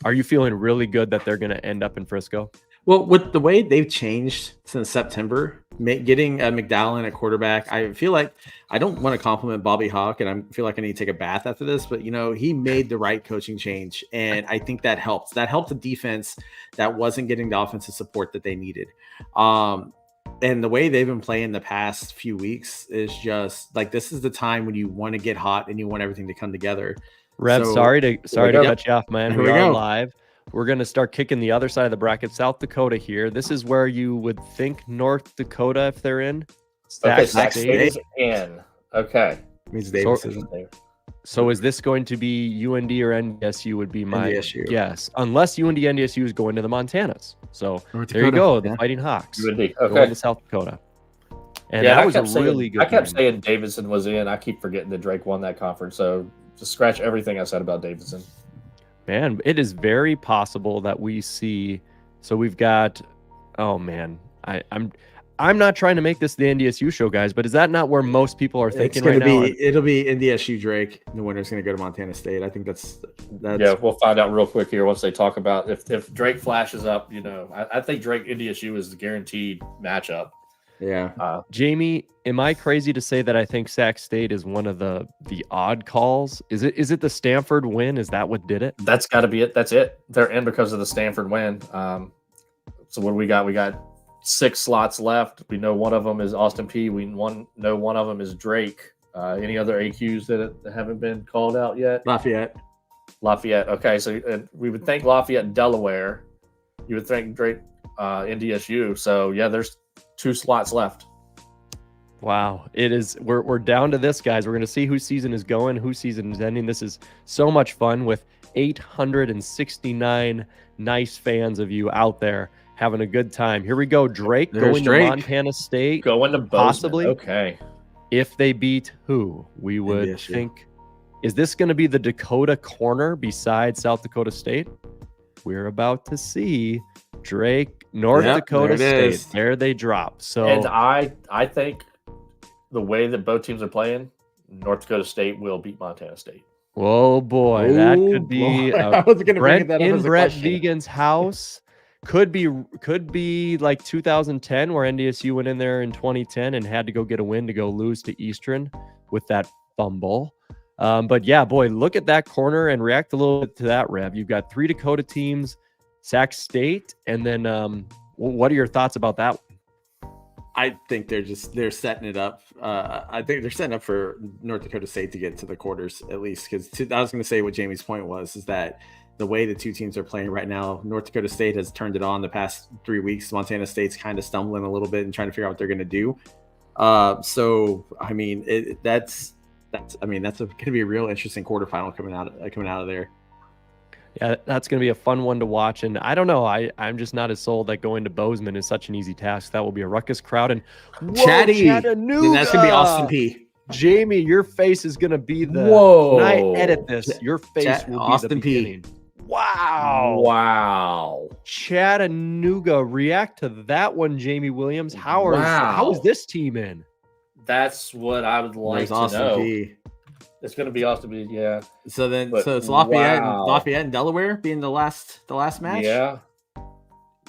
are you feeling really good that they're going to end up in Frisco? Well, with the way they've changed since September, getting McDowell at quarterback, I feel like I don't want to compliment Bobby Hawk, and I feel like I need to take a bath after this, but he made the right coaching change, and I think that helped. That helped the defense that wasn't getting the offensive support that they needed. And the way they've been playing the past few weeks is just this is the time when you want to get hot and you want everything to come together. Rev, sorry to cut you off, man. We are live. We're going to start kicking the other side of the bracket. South Dakota here. This is where you would think North Dakota, if they're in. Sac State is in. Okay. Means Davis isn't there. So is this going to be UND or NDSU would be my guess. Unless UND NDSU is going to the Montanas. So there you go, the Fighting Hawks. UND. Okay. Going to South Dakota. And that was a really good I kept saying Davidson was in. I keep forgetting that Drake won that conference. So just scratch everything I said about Davidson. Man, it is very possible that we see. So we've got. Oh man, I'm not trying to make this the NDSU show, guys, but is that not where most people are thinking right now? It'll be NDSU Drake. The winner's going to go to Montana State. I think that's. Yeah, we'll find out real quick here once they talk about if Drake flashes up. I think Drake NDSU is the guaranteed matchup. Yeah. Jamie, am I crazy to say that I think Sac State is one of the odd calls? Is it the Stanford win? Is that what did it? That's got to be it. That's it. They're in because of the Stanford win. So what do we got? We got 6 slots left. We know one of them is Austin P. We know one of them is Drake. Any other AQs that haven't been called out yet? Lafayette. Okay, so we would think Lafayette, Delaware. You would think Drake, NDSU. So yeah, there's 2 slots left. Wow, it is. We're down to this, guys. We're going to see whose season is going, whose season is ending. This is so much fun with 869 nice fans of you out there having a good time. Here we go. Drake There's going Drake. to Montana State. Going to Bozeman. Possibly. Okay. If they beat who? We would NDSU. think. Is this going to be the Dakota corner besides South Dakota State? We're about to see. Drake, North Yep, Dakota there it State. is. There they drop. So And I think the way that both teams are playing, North Dakota State will beat Montana State. oh boy, that Oh, could be boy. I was gonna bring Brent that up in as a Brett question. Vegan's house. Could be like 2010 where NDSU went in there in 2010 and had to go get a win to go lose to Eastern with that fumble. But yeah, boy, look at that corner and react a little bit to that, Rev. You've got 3 Dakota teams, Sac State, and then what are your thoughts about that? I think they're setting it up. I think they're setting up for North Dakota State to get to the quarters at least. Because I was going to say what Jamie's point was is that the way the two teams are playing right now, North Dakota State has turned it on the past 3 weeks. Montana State's kind of stumbling a little bit and trying to figure out what they're going to do. So I mean, that's going to be a real interesting quarterfinal coming out of there. Yeah, that's going to be a fun one to watch. And I don't know. I'm just not as sold that going to Bozeman is such an easy task. That will be a ruckus crowd. And whoa, Chattanooga. Then that's going to be Austin P. Jamie, your face is going to be the. Whoa. When I edit this, your face will be Austin the P. beginning. Wow. Wow. Chattanooga. React to that one, Jamie Williams. How is this team in? That's what I would like There's to Austin know. P. It's going to be Austin P. Yeah. So But it's Lafayette, wow. Lafayette and Delaware being the last match. Yeah.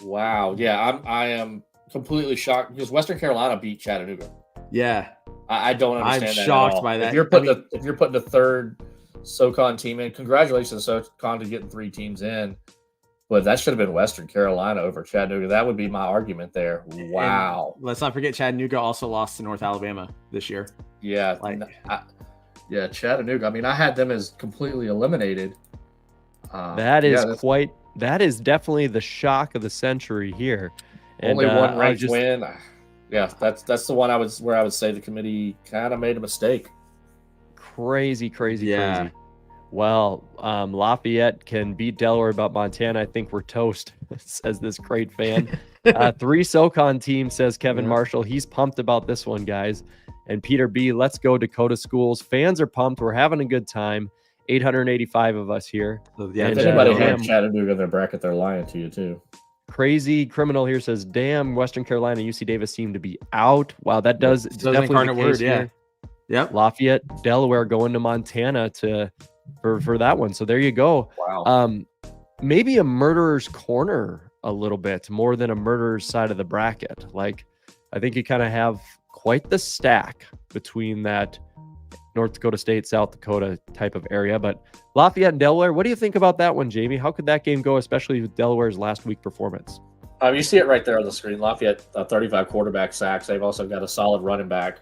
Wow. Yeah. I am completely shocked because Western Carolina beat Chattanooga. Yeah. I don't understand I'm that. shocked at all. by that. If you're putting the third SoCon team in, congratulations to SoCon to getting 3 teams in. But that should have been Western Carolina over Chattanooga. That would be my argument there. Wow. And let's not forget Chattanooga also lost to North Alabama this year. Yeah. Chattanooga. I mean, I had them as completely eliminated. That is definitely the shock of the century here. And, only one ranked win. Yeah, that's the one where I would say the committee kind of made a mistake. Crazy. Well, Lafayette can beat Delaware, but Montana, I think we're toast, says this great fan. 3 SoCon teams, says Kevin Marshall. He's pumped about this one, guys. And Peter B, let's go Dakota schools. Fans are pumped. We're having a good time. 885 of us here. So, yeah, If And, anybody damn, had Chattanooga in their bracket, they're lying to you too. Crazy criminal here says, damn, Western Carolina, UC Davis seem to be out. Wow, that does So definitely Incarnate the case Word, yeah. here. Yep. Lafayette, Delaware going to Montana for that one. So there you go. Wow. Maybe a murderer's corner a little bit more than a murderer's side of the bracket. Like, I think you kind of have quite the stack between that North Dakota State, South Dakota type of area. But Lafayette and Delaware, what do you think about that one, Jamie? How could that game go, especially with Delaware's last week performance? You see it right there on the screen. Lafayette, 35 quarterback sacks. They've also got a solid running back.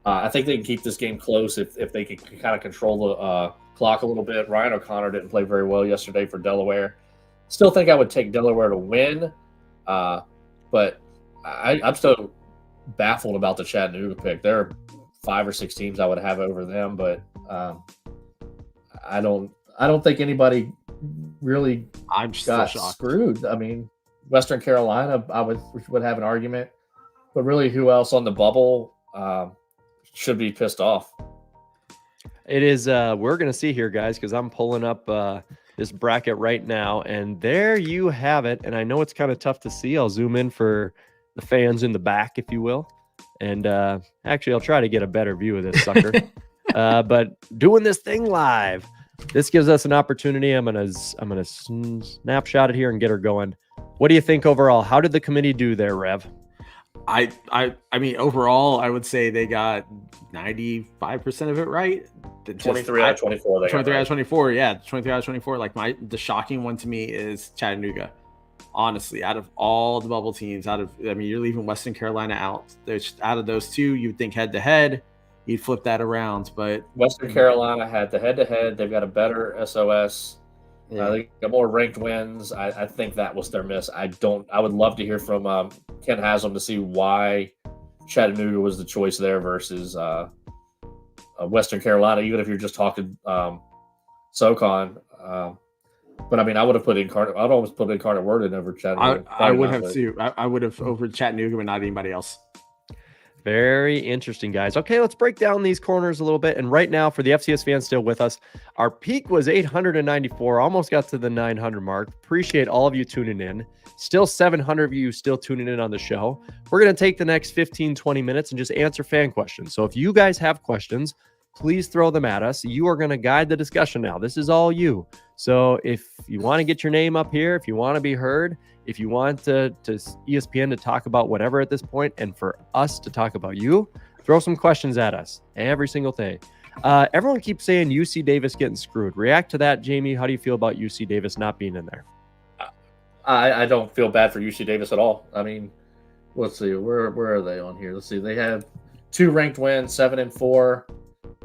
I think they can keep this game close if they can kind of control the clock a little bit. Ryan O'Connor didn't play very well yesterday for Delaware. Still think I would take Delaware to win, but I'm still baffled about the Chattanooga pick. There are 5 or 6 teams I would have over them, but I don't think anybody really I'm still got shocked. screwed. I mean, Western Carolina, I would have an argument, but really, who else on the bubble should be pissed off? It is, we're going to see here, guys, because I'm pulling up this bracket right now, and there you have it. And I know it's kind of tough to see. I'll zoom in for the fans in the back, if you will. And actually, I'll try to get a better view of this sucker. But doing this thing live, this gives us an opportunity. I'm gonna snapshot it here and get her going. What do you think overall? How did the committee do there, Rev? I mean, overall, I would say they got 95% of it right. 23 out of 24. 23 out of 24. Yeah, 23 out of 24. Like the shocking one to me is Chattanooga. Honestly, out of all the bubble teams, you're leaving Western Carolina out. Out of those two, you'd think head to head, you'd flip that around. But Western Carolina had the head-to-head. They've got a better SOS. They got more ranked wins. I think that was their miss. I would love to hear from Ken Haslam to see why Chattanooga was the choice there versus Western Carolina, even if you're just talking SoCon. But I mean, I would have put Incarnate. I'd always put Incarnate Word in over Chattanooga. I would have too. I would have over Chattanooga, but not anybody else. Very interesting, guys. Okay, let's break down these corners a little bit. And right now, for the FCS fans still with us, our peak was 894, almost got to the 900 mark. Appreciate all of you tuning in. Still 700 of you still tuning in on the show. We're going to take the next 15, 20 minutes and just answer fan questions. So if you guys have questions, please throw them at us. You are going to guide the discussion now. This is all you. So if you want to get your name up here, if you want to be heard, if you want to ESPN to talk about whatever at this point, and for us to talk about you, throw some questions at us every single day. Everyone keeps saying UC Davis getting screwed. React to that, Jamie. How do you feel about UC Davis not being in there? I don't feel bad for UC Davis at all. I mean, let's see, where are they on here? Let's see, they have 2 ranked wins, 7-4.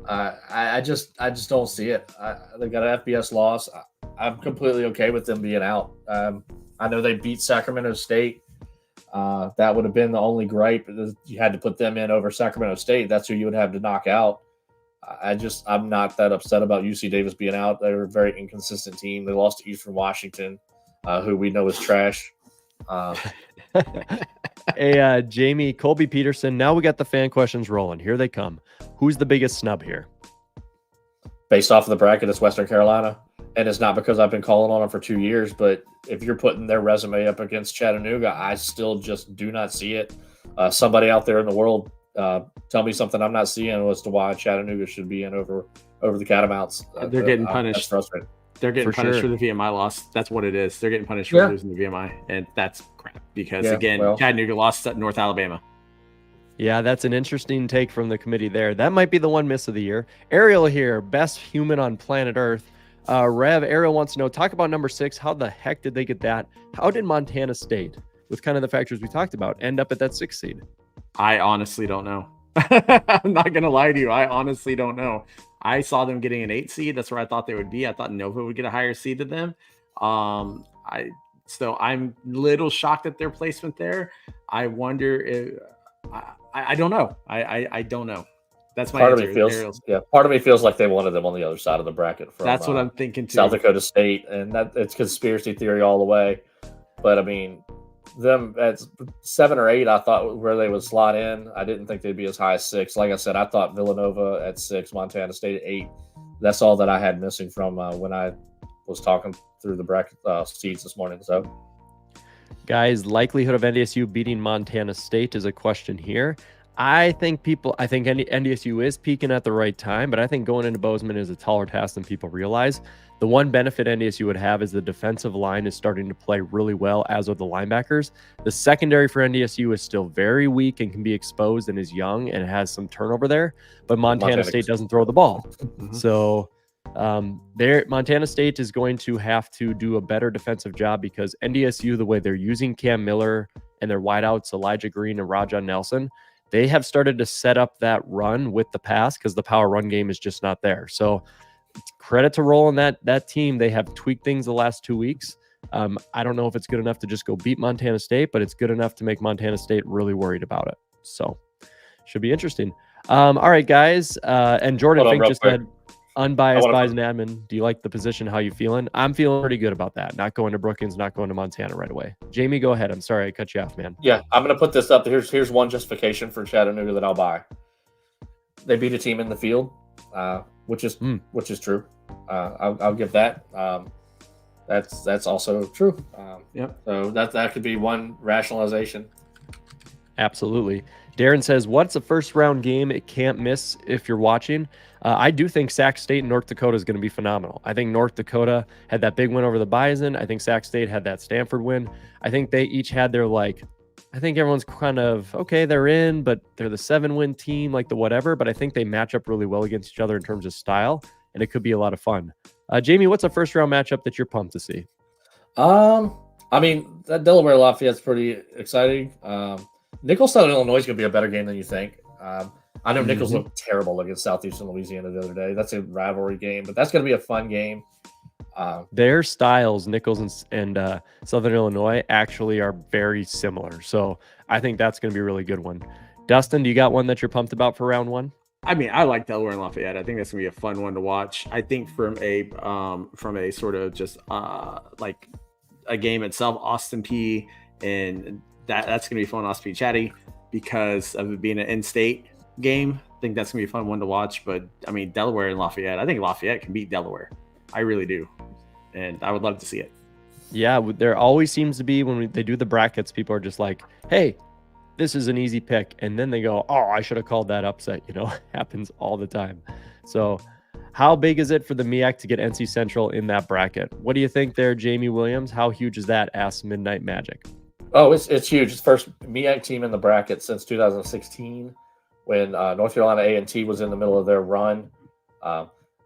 I just don't see it. They've got an FBS loss. I'm completely okay with them being out. I know they beat Sacramento State. That would have been the only gripe. You had to put them in over Sacramento State. That's who you would have to knock out. I'm not that upset about UC Davis being out. They're a very inconsistent team. They lost to Eastern Washington, who we know is trash. Hey, Jamie, Colby Peterson. Now we got the fan questions rolling. Here they come. Who's the biggest snub here? Based off of the bracket, it's Western Carolina. And it's not because I've been calling on them for 2 years, but if you're putting their resume up against Chattanooga, I still just do not see it. Somebody out there in the world, tell me something I'm not seeing as to why Chattanooga should be in over the Catamounts. They're getting punished. That's frustrating. They're getting punished for the VMI loss. That's what it is. They're getting punished for losing the VMI, and that's crap because Chattanooga lost at North Alabama. Yeah, that's an interesting take from the committee there. That might be the one miss of the year. Ariel here, best human on planet Earth. Ariel wants to know, talk about number 6. How the heck did they get that? How did Montana State, with kind of the factors we talked about, end up at that 6th seed? I honestly don't know. I'm not going to lie to you. I honestly don't know. I saw them getting an 8 seed. That's where I thought they would be. I thought Nova would get a higher seed than them. So I'm a little shocked at their placement there. I wonder if I don't know. I don't know. That's my part answer. Part of me feels like they wanted them on the other side of the bracket. That's what I'm thinking too. South Dakota State, and that it's conspiracy theory all the way. But I mean, them at 7 or 8, I thought where they would slot in. I didn't think they'd be as high as 6. Like I said, I thought Villanova at 6, Montana State at 8. That's all that I had missing from when I was talking through the bracket seeds this morning. So, guys, likelihood of NDSU beating Montana State is a question here. I think NDSU is peaking at the right time, but I think going into Bozeman is a taller task than people realize. The one benefit NDSU would have is the defensive line is starting to play really well, as are the linebackers. The secondary for NDSU is still very weak and can be exposed and is young and has some turnover there, but Montana State doesn't throw the ball. Mm-hmm. So Montana State is going to have to do a better defensive job because NDSU, the way they're using Cam Miller and their wideouts, Elijah Green and Raja Nelson, they have started to set up that run with the pass because the power run game is just not there. So credit to Roll and that team. They have tweaked things the last 2 weeks. I don't know if it's good enough to just go beat Montana State, but it's good enough to make Montana State really worried about it. So should be interesting. All right, guys. And Jordan Fink just said, unbiased buys and admin. Do you like the position? How you feeling? I'm feeling pretty good about that. Not going to Brookings, not going to Montana right away. Jamie, go ahead. I'm sorry I cut you off, man. Yeah, I'm going to put this up. Here's one justification for Chattanooga that I'll buy. They beat a team in the field, which is true. I'll give that. That's also true. So that could be one rationalization. Absolutely. Darren says, what's a first round game it can't miss if you're watching? I do think Sac State and North Dakota is going to be phenomenal. I think North Dakota had that big win over the Bison. I think Sac State had that Stanford win. I think they each had their I think everyone's kind of, okay, they're in, but they're the 7-win team, like the whatever. But I think they match up really well against each other in terms of style, and it could be a lot of fun. Jamie, what's a first round matchup that you're pumped to see? I mean, that Delaware Lafayette's pretty exciting. Nichols Southern Illinois is going to be a better game than you think. I know Nichols looked terrible against Southeastern Louisiana the other day. That's a rivalry game, but that's going to be a fun game. Their styles, Nichols and Southern Illinois, actually are very similar. So I think that's going to be a really good one. Dustin, do you got one that you're pumped about for round 1? I mean, I like Delaware and Lafayette. I think that's gonna be a fun one to watch. I think from a sort of just like a game itself, Austin P and that's gonna be fun. Austin P Chatty because of it being an in-state game. I think that's gonna be a fun one to watch. But I mean, Delaware and Lafayette. I think Lafayette can beat Delaware. I really do, and I would love to see it. Yeah, there always seems to be when they do the brackets, people are just like, "Hey, this is an easy pick," and then they go, "Oh, I should have called that upset." Happens all the time. So how big is it for the MEAC to get NC Central in that bracket? What do you think there, Jamie Williams? How huge is that? Ask Midnight Magic. Oh, it's huge. It's the first MEAC team in the bracket since 2016 when North Carolina A&T was in the middle of their run.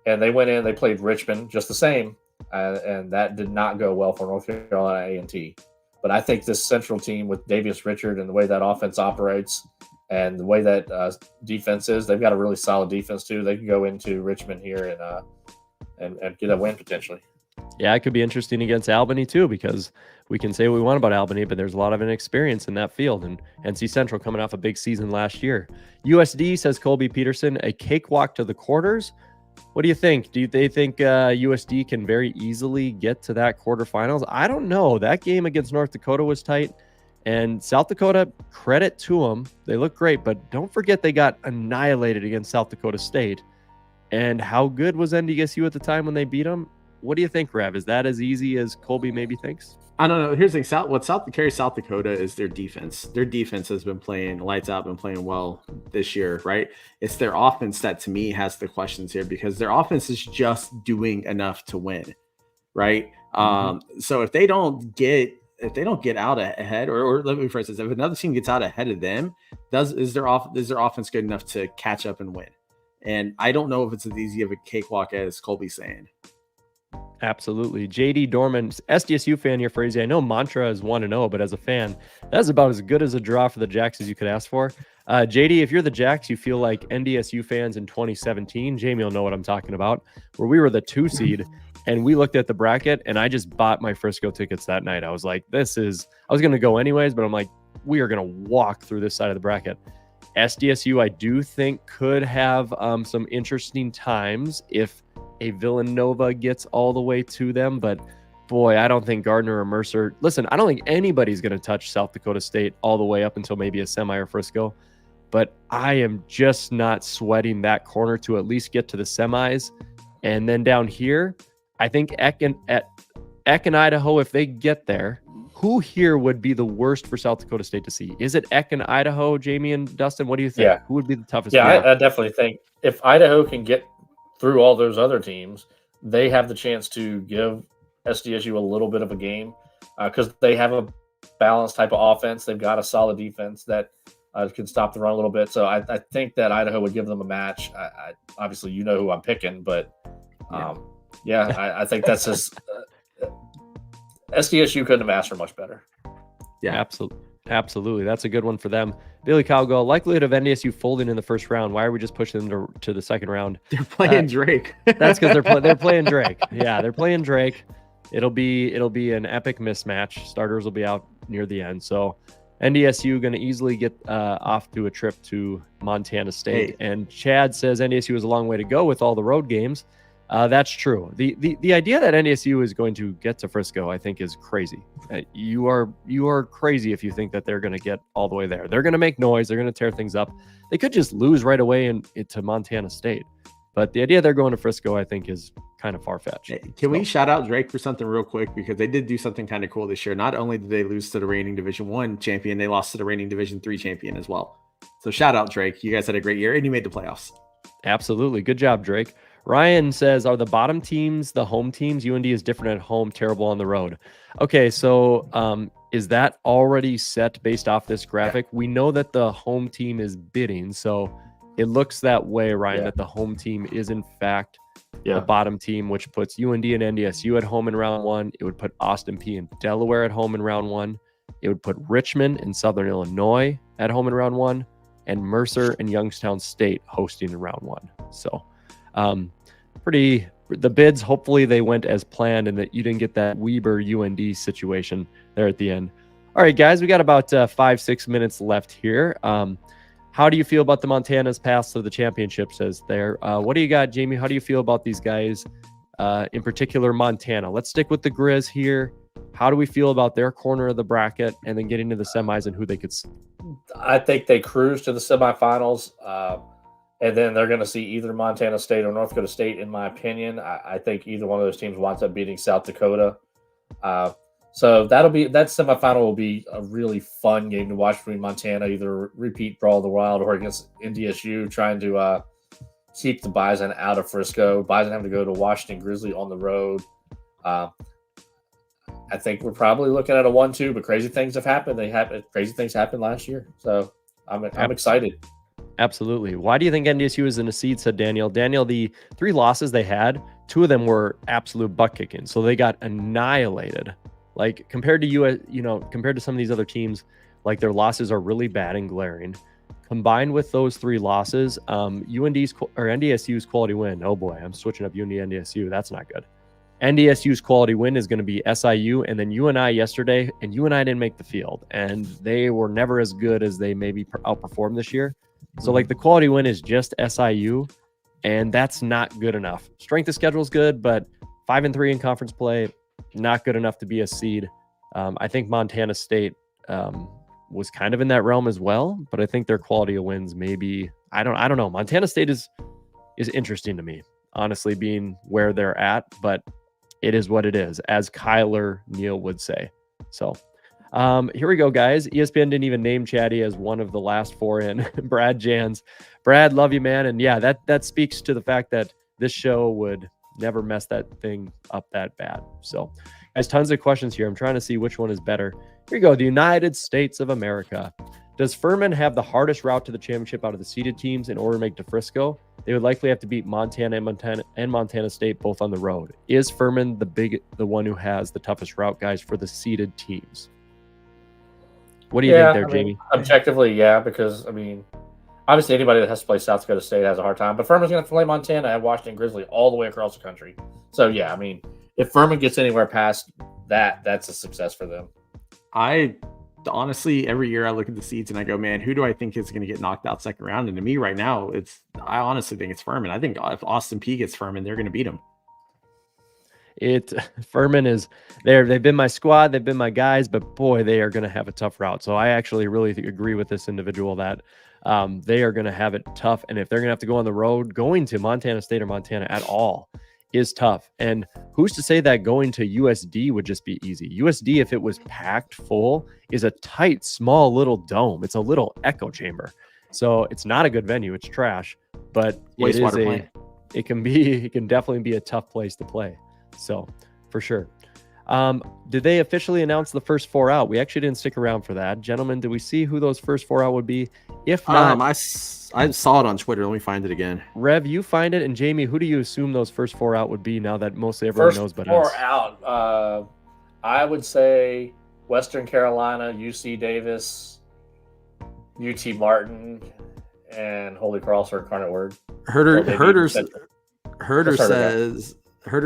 And they went in, they played Richmond just the same, and that did not go well for North Carolina A&T. But I think this Central team with Davius Richard and the way that offense operates and the way that defense is, they've got a really solid defense too. They can go into Richmond here and get a win potentially. Yeah, it could be interesting against Albany too, because we can say what we want about Albany, but there's a lot of inexperience in that field. And NC Central coming off a big season last year. USD, says Colby Peterson, a cakewalk to the quarters. What do you think? Do they think USD can very easily get to that quarterfinals? I don't know. That game against North Dakota was tight. And South Dakota, credit to them. They look great, but don't forget they got annihilated against South Dakota State. And how good was NDSU at the time when they beat them? What do you think, Rev? Is that as easy as Colby maybe thinks? I don't know. Here's the thing. What carries South Dakota is their defense. Their defense has been playing lights out, been playing well this year, right? It's their offense that to me has the questions here because their offense is just doing enough to win, right? So if they don't get out ahead, or let me for instance, if another team gets out ahead of them, is their offense good enough to catch up and win? And I don't know if it's as easy of a cakewalk as Colby's saying. Absolutely. JD Dorman, SDSU fan here, Frazee. I know Mantra is 1-0, but as a fan, that's about as good as a draw for the Jacks as you could ask for. JD, if you're the Jacks, you feel like NDSU fans in 2017, Jamie will know what I'm talking about, where we were the 2 seed and we looked at the bracket and I just bought my Frisco tickets that night. I was like, I was going to go anyways, but I'm like, we are going to walk through this side of the bracket. SDSU, I do think, could have some interesting times if a Villanova gets all the way to them, but boy, I don't think Gardner or Mercer. Listen, I don't think anybody's going to touch South Dakota State all the way up until maybe a semi or Frisco, but I am just not sweating that corner to at least get to the semis. And then down here, I think Eck and Idaho, if they get there, who here would be the worst for South Dakota State to see? Is it Eck and Idaho, Jamie and Dustin? What do you think? Yeah. Who would be the toughest? Yeah, I definitely think if Idaho can get through all those other teams, they have the chance to give SDSU a little bit of a game because they have a balanced type of offense. They've got a solid defense that can stop the run a little bit. So I think that Idaho would give them a match. I obviously, you know who I'm picking, but I think that's just SDSU couldn't have asked for much better. Yeah, absolutely. That's a good one for them. Billy Cowgill, likelihood of NDSU folding in the first round. Why are we just pushing them to the second round? They're playing Drake. That's because they're playing Drake. Yeah, they're playing Drake. It'll be an epic mismatch. Starters will be out near the end. So NDSU going to easily get off to a trip to Montana State. Hey. And Chad says NDSU is a long way to go with all the road games. That's true. The idea that NDSU is going to get to Frisco, I think, is crazy. You are crazy if you think that they're going to get all the way there. They're going to make noise. They're going to tear things up. They could just lose right away to Montana State. But the idea they're going to Frisco, I think, is kind of far-fetched. Hey, can we shout out Drake for something real quick? Because they did do something kind of cool this year. Not only did they lose to the reigning Division I champion, they lost to the reigning Division III champion as well. So shout out, Drake. You guys had a great year, and you made the playoffs. Absolutely. Good job, Drake. Ryan says, are the bottom teams the home teams? UND is different at home, terrible on the road. Okay, so is that already set based off this graphic? Yeah. We know that the home team is bidding, so it looks that way, Ryan, that the home team is in fact the bottom team, which puts UND and NDSU at home in round 1. It would put Austin P and Delaware at home in round 1. It would put Richmond and Southern Illinois at home in round 1, and Mercer and Youngstown State hosting in round 1. So the bids, hopefully they went as planned and that you didn't get that Weber UND situation there at the end. All right, guys, we got about 5-6 minutes left here. How do you feel about the Montana's pass to the championships as there? What do you got, Jamie? How do you feel about these guys, in particular Montana? Let's stick with the Grizz here. How do we feel about their corner of the bracket and then getting to the semis and who they could see? I think they cruise to the semifinals, and then they're going to see either Montana State or North Dakota State, in my opinion. I think either one of those teams winds up beating South Dakota. So that semifinal will be a really fun game to watch between Montana, either repeat Brawl of the Wild or against NDSU, trying to keep the Bison out of Frisco. Bison having to go to Washington Grizzly on the road. I think we're probably looking at a 1-2, but crazy things have happened. Crazy things happened last year, so I'm excited. Absolutely. Why do you think NDSU is in a seed? Said Daniel. Daniel, the 3 losses they had, 2 of them were absolute butt kicking, so they got annihilated. Like compared to compared to some of these other teams, like their losses are really bad and glaring. Combined with those 3 losses, NDSU's quality win. Oh boy, I'm switching up UND NDSU. That's not good. NDSU's quality win is going to be SIU, and then UNI yesterday, and UNI didn't make the field, and they were never as good as they maybe outperformed this year. So like the quality win is just SIU, and that's not good enough. Strength of schedule is good, but 5-3 in conference play, not good enough to be a seed. I think Montana State was kind of in that realm as well, but I think their quality of wins maybe, I don't know. Montana State is interesting to me, honestly, being where they're at, but it is what it is, as Kyler Neal would say. So here we go, guys. ESPN didn't even name Chatty as one of the last 4 in. Brad Jans. Brad, love you, man. And yeah, that speaks to the fact that this show would never mess that thing up that bad. So guys, tons of questions here. I'm trying to see which one is better. Here you go. The United States of America. Does Furman have the hardest route to the championship out of the seeded teams in order to make to Frisco? They would likely have to beat Montana and Montana State both on the road. Is Furman the one who has the toughest route, guys, for the seeded teams? What do you think there, Jamie? Objectively, yeah, because obviously anybody that has to play South Dakota State has a hard time, but Furman's going to have to play Montana and Washington Grizzly all the way across the country. So yeah, if Furman gets anywhere past that, that's a success for them. Honestly, every year I look at the seeds and I go, man, who do I think is going to get knocked out second round? And to me right now, I honestly think it's Furman. I think if Austin Peay gets Furman, they're going to beat him. Furman is there. They've been my squad. They've been my guys, but boy, they are going to have a tough route. So I actually really agree with this individual that they are going to have it tough. And if they're going to have to go on the road, going to Montana State or Montana at all is tough. And who's to say that going to USD would just be easy? USD, if it was packed full, is a tight, small little dome. It's a little echo chamber. So it's not a good venue. It's trash, but it can definitely be a tough place to play. So for sure. Did they officially announce the first 4 out? We actually didn't stick around for that. Gentlemen, did we see who those first 4 out would be? If not, I saw it on Twitter. Let me find it again. Rev, you find it. And Jamie, who do you assume those first 4 out would be now that mostly everyone knows but us? First 4 out, I would say Western Carolina, UC Davis, UT Martin, and Holy Cross or Incarnate Word. Herder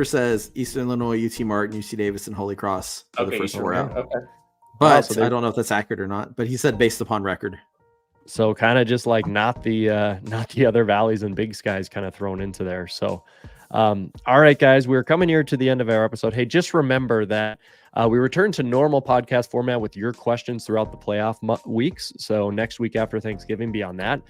says Eastern Illinois, UT Martin, UC Davis, and Holy Cross are the first 4 out. Okay. But I don't know if that's accurate or not. But he said based upon record. So kind of just like not the other valleys and big skies kind of thrown into there. So, all right, guys, we're coming here to the end of our episode. Hey, just remember that we return to normal podcast format with your questions throughout the playoff weeks. So next week after Thanksgiving, beyond that.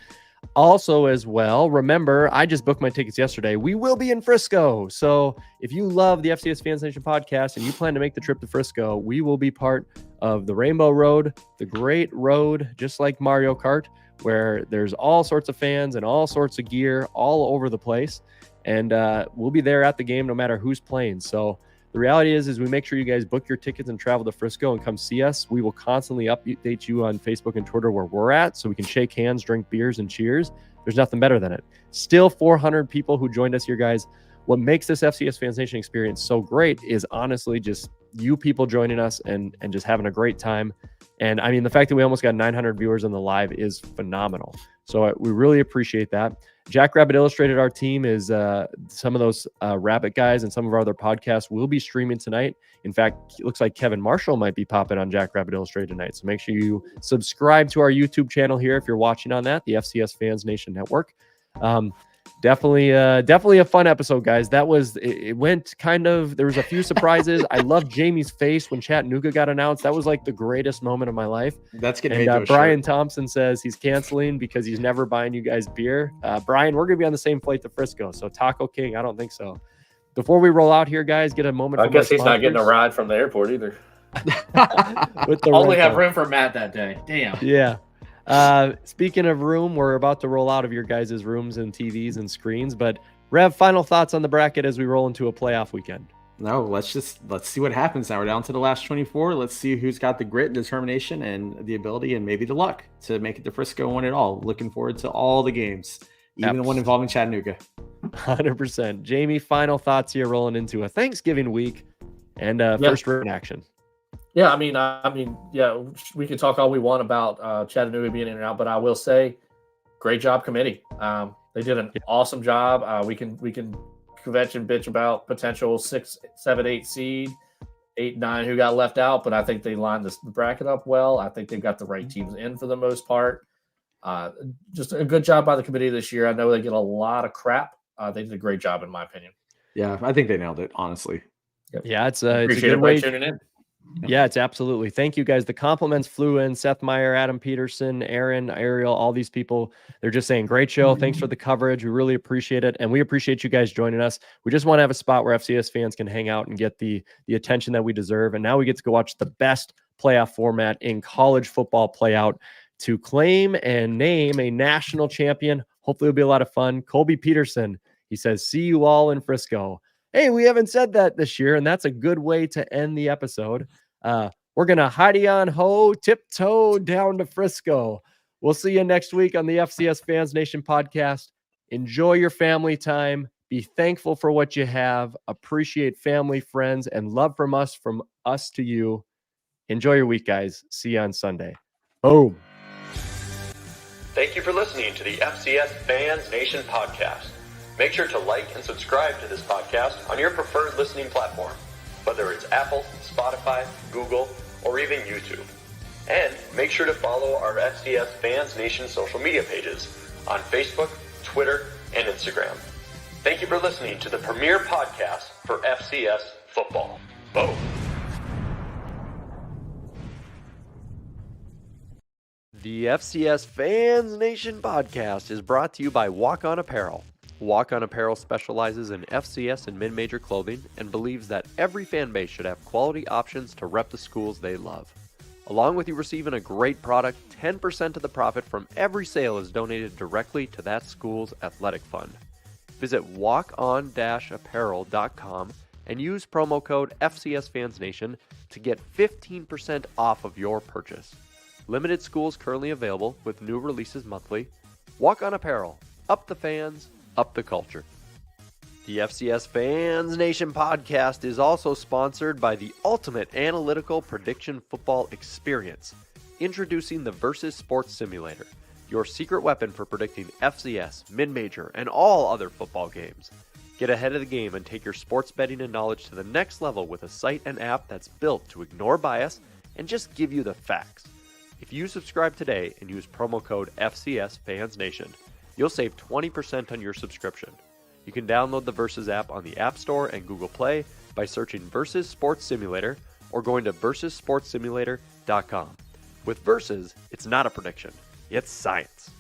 Also, as well, remember, I just booked my tickets yesterday. We will be in Frisco. So if you love the FCS Fans Nation podcast and you plan to make the trip to Frisco, we will be part of the Rainbow Road, the Great Road, just like Mario Kart, where there's all sorts of fans and all sorts of gear all over the place. And we'll be there at the game no matter who's playing. So the reality is we make sure you guys book your tickets and travel to Frisco and come see us. We will constantly update you on Facebook and Twitter where we're at so we can shake hands, drink beers, and cheers. There's nothing better than it. Still 400 people who joined us here, guys. What makes this FCS Fans Nation experience so great is honestly just you people joining us and just having a great time. And the fact that we almost got 900 viewers on the live is phenomenal. So we really appreciate that. Jackrabbit Illustrated, our team, is some of those Rabbit guys and some of our other podcasts will be streaming tonight. In fact, it looks like Kevin Marshall might be popping on Jackrabbit Illustrated tonight. So make sure you subscribe to our YouTube channel here if you're watching on that, the FCS Fans Nation Network. Definitely a fun episode, guys. It went kind of, there was a few surprises. I loved Jamie's face when Chattanooga got announced. That was like the greatest moment of my life. That's getting made to a Brian shirt. Thompson says he's canceling because he's never buying you guys beer. Brian, we're going to be on the same flight to Frisco. So Taco King, I don't think so. Before we roll out here, guys, get a moment. I guess he's not getting a ride from the airport either. With the Only have rental. room for Matt that day. Damn. Yeah. Speaking of room, we're about to roll out of your guys' rooms and TVs and screens. But Rev, final thoughts on the bracket as we roll into a playoff weekend. No, let's see what happens now. We're down to the last 24. Let's see who's got the grit and determination and the ability and maybe the luck to make it to Frisco and win it all. Looking forward to all the games, even the one involving Chattanooga. 100%. Jamie, final thoughts here rolling into a Thanksgiving week and first round action. Yeah, I mean, yeah, we can talk all we want about Chattanooga being in and out, but I will say, great job, committee. They did an awesome job. We can kvetch and bitch about potential 6, 7, 8 seed, 8, 9 who got left out, but I think they lined the bracket up well. I think they've got the right teams in for the most part. Just a good job by the committee this year. I know they get a lot of crap. They did a great job, in my opinion. Yeah, I think they nailed it, honestly. Yep. Yeah, it's a Appreciate good way tuning in. Yeah, it's absolutely. Thank you, guys. The compliments flew in. Seth Meyer, Adam Peterson, Aaron, Ariel, all these people. They're just saying, great show. Thanks for the coverage. We really appreciate it. And we appreciate you guys joining us. We just want to have a spot where FCS fans can hang out and get the attention that we deserve. And now we get to go watch the best playoff format in college football play out to claim and name a national champion. Hopefully it'll be a lot of fun. Colby Peterson, he says, see you all in Frisco. Hey, we haven't said that this year, and that's a good way to end the episode. We're going to hidey on ho, tiptoe down to Frisco. We'll see you next week on the FCS Fans Nation podcast. Enjoy your family time. Be thankful for what you have. Appreciate family, friends, and love from us to you. Enjoy your week, guys. See you on Sunday. Boom. Thank you for listening to the FCS Fans Nation podcast. Make sure to like and subscribe to this podcast on your preferred listening platform, whether it's Apple, Spotify, Google, or even YouTube. And make sure to follow our FCS Fans Nation social media pages on Facebook, Twitter, and Instagram. Thank you for listening to the premier podcast for FCS football. Boom. The FCS Fans Nation podcast is brought to you by Walk On Apparel. Walk On Apparel specializes in FCS and mid-major clothing and believes that every fan base should have quality options to rep the schools they love. Along with you receiving a great product, 10% of the profit from every sale is donated directly to that school's athletic fund. Visit walkon-apparel.com and use promo code FCSFansNation to get 15% off of your purchase. Limited schools currently available with new releases monthly. Walk On Apparel. Up the fans, up the culture. The FCS Fans Nation podcast is also sponsored by the ultimate analytical prediction football experience. Introducing the Versus Sports Simulator, your secret weapon for predicting FCS, mid-major, and all other football games. Get ahead of the game and take your sports betting and knowledge to the next level with a site and app that's built to ignore bias and just give you the facts. If you subscribe today and use promo code FCS Fans Nation, you'll save 20% on your subscription. You can download the Versus app on the App Store and Google Play by searching Versus Sports Simulator or going to versussportssimulator.com. With Versus, it's not a prediction, it's science.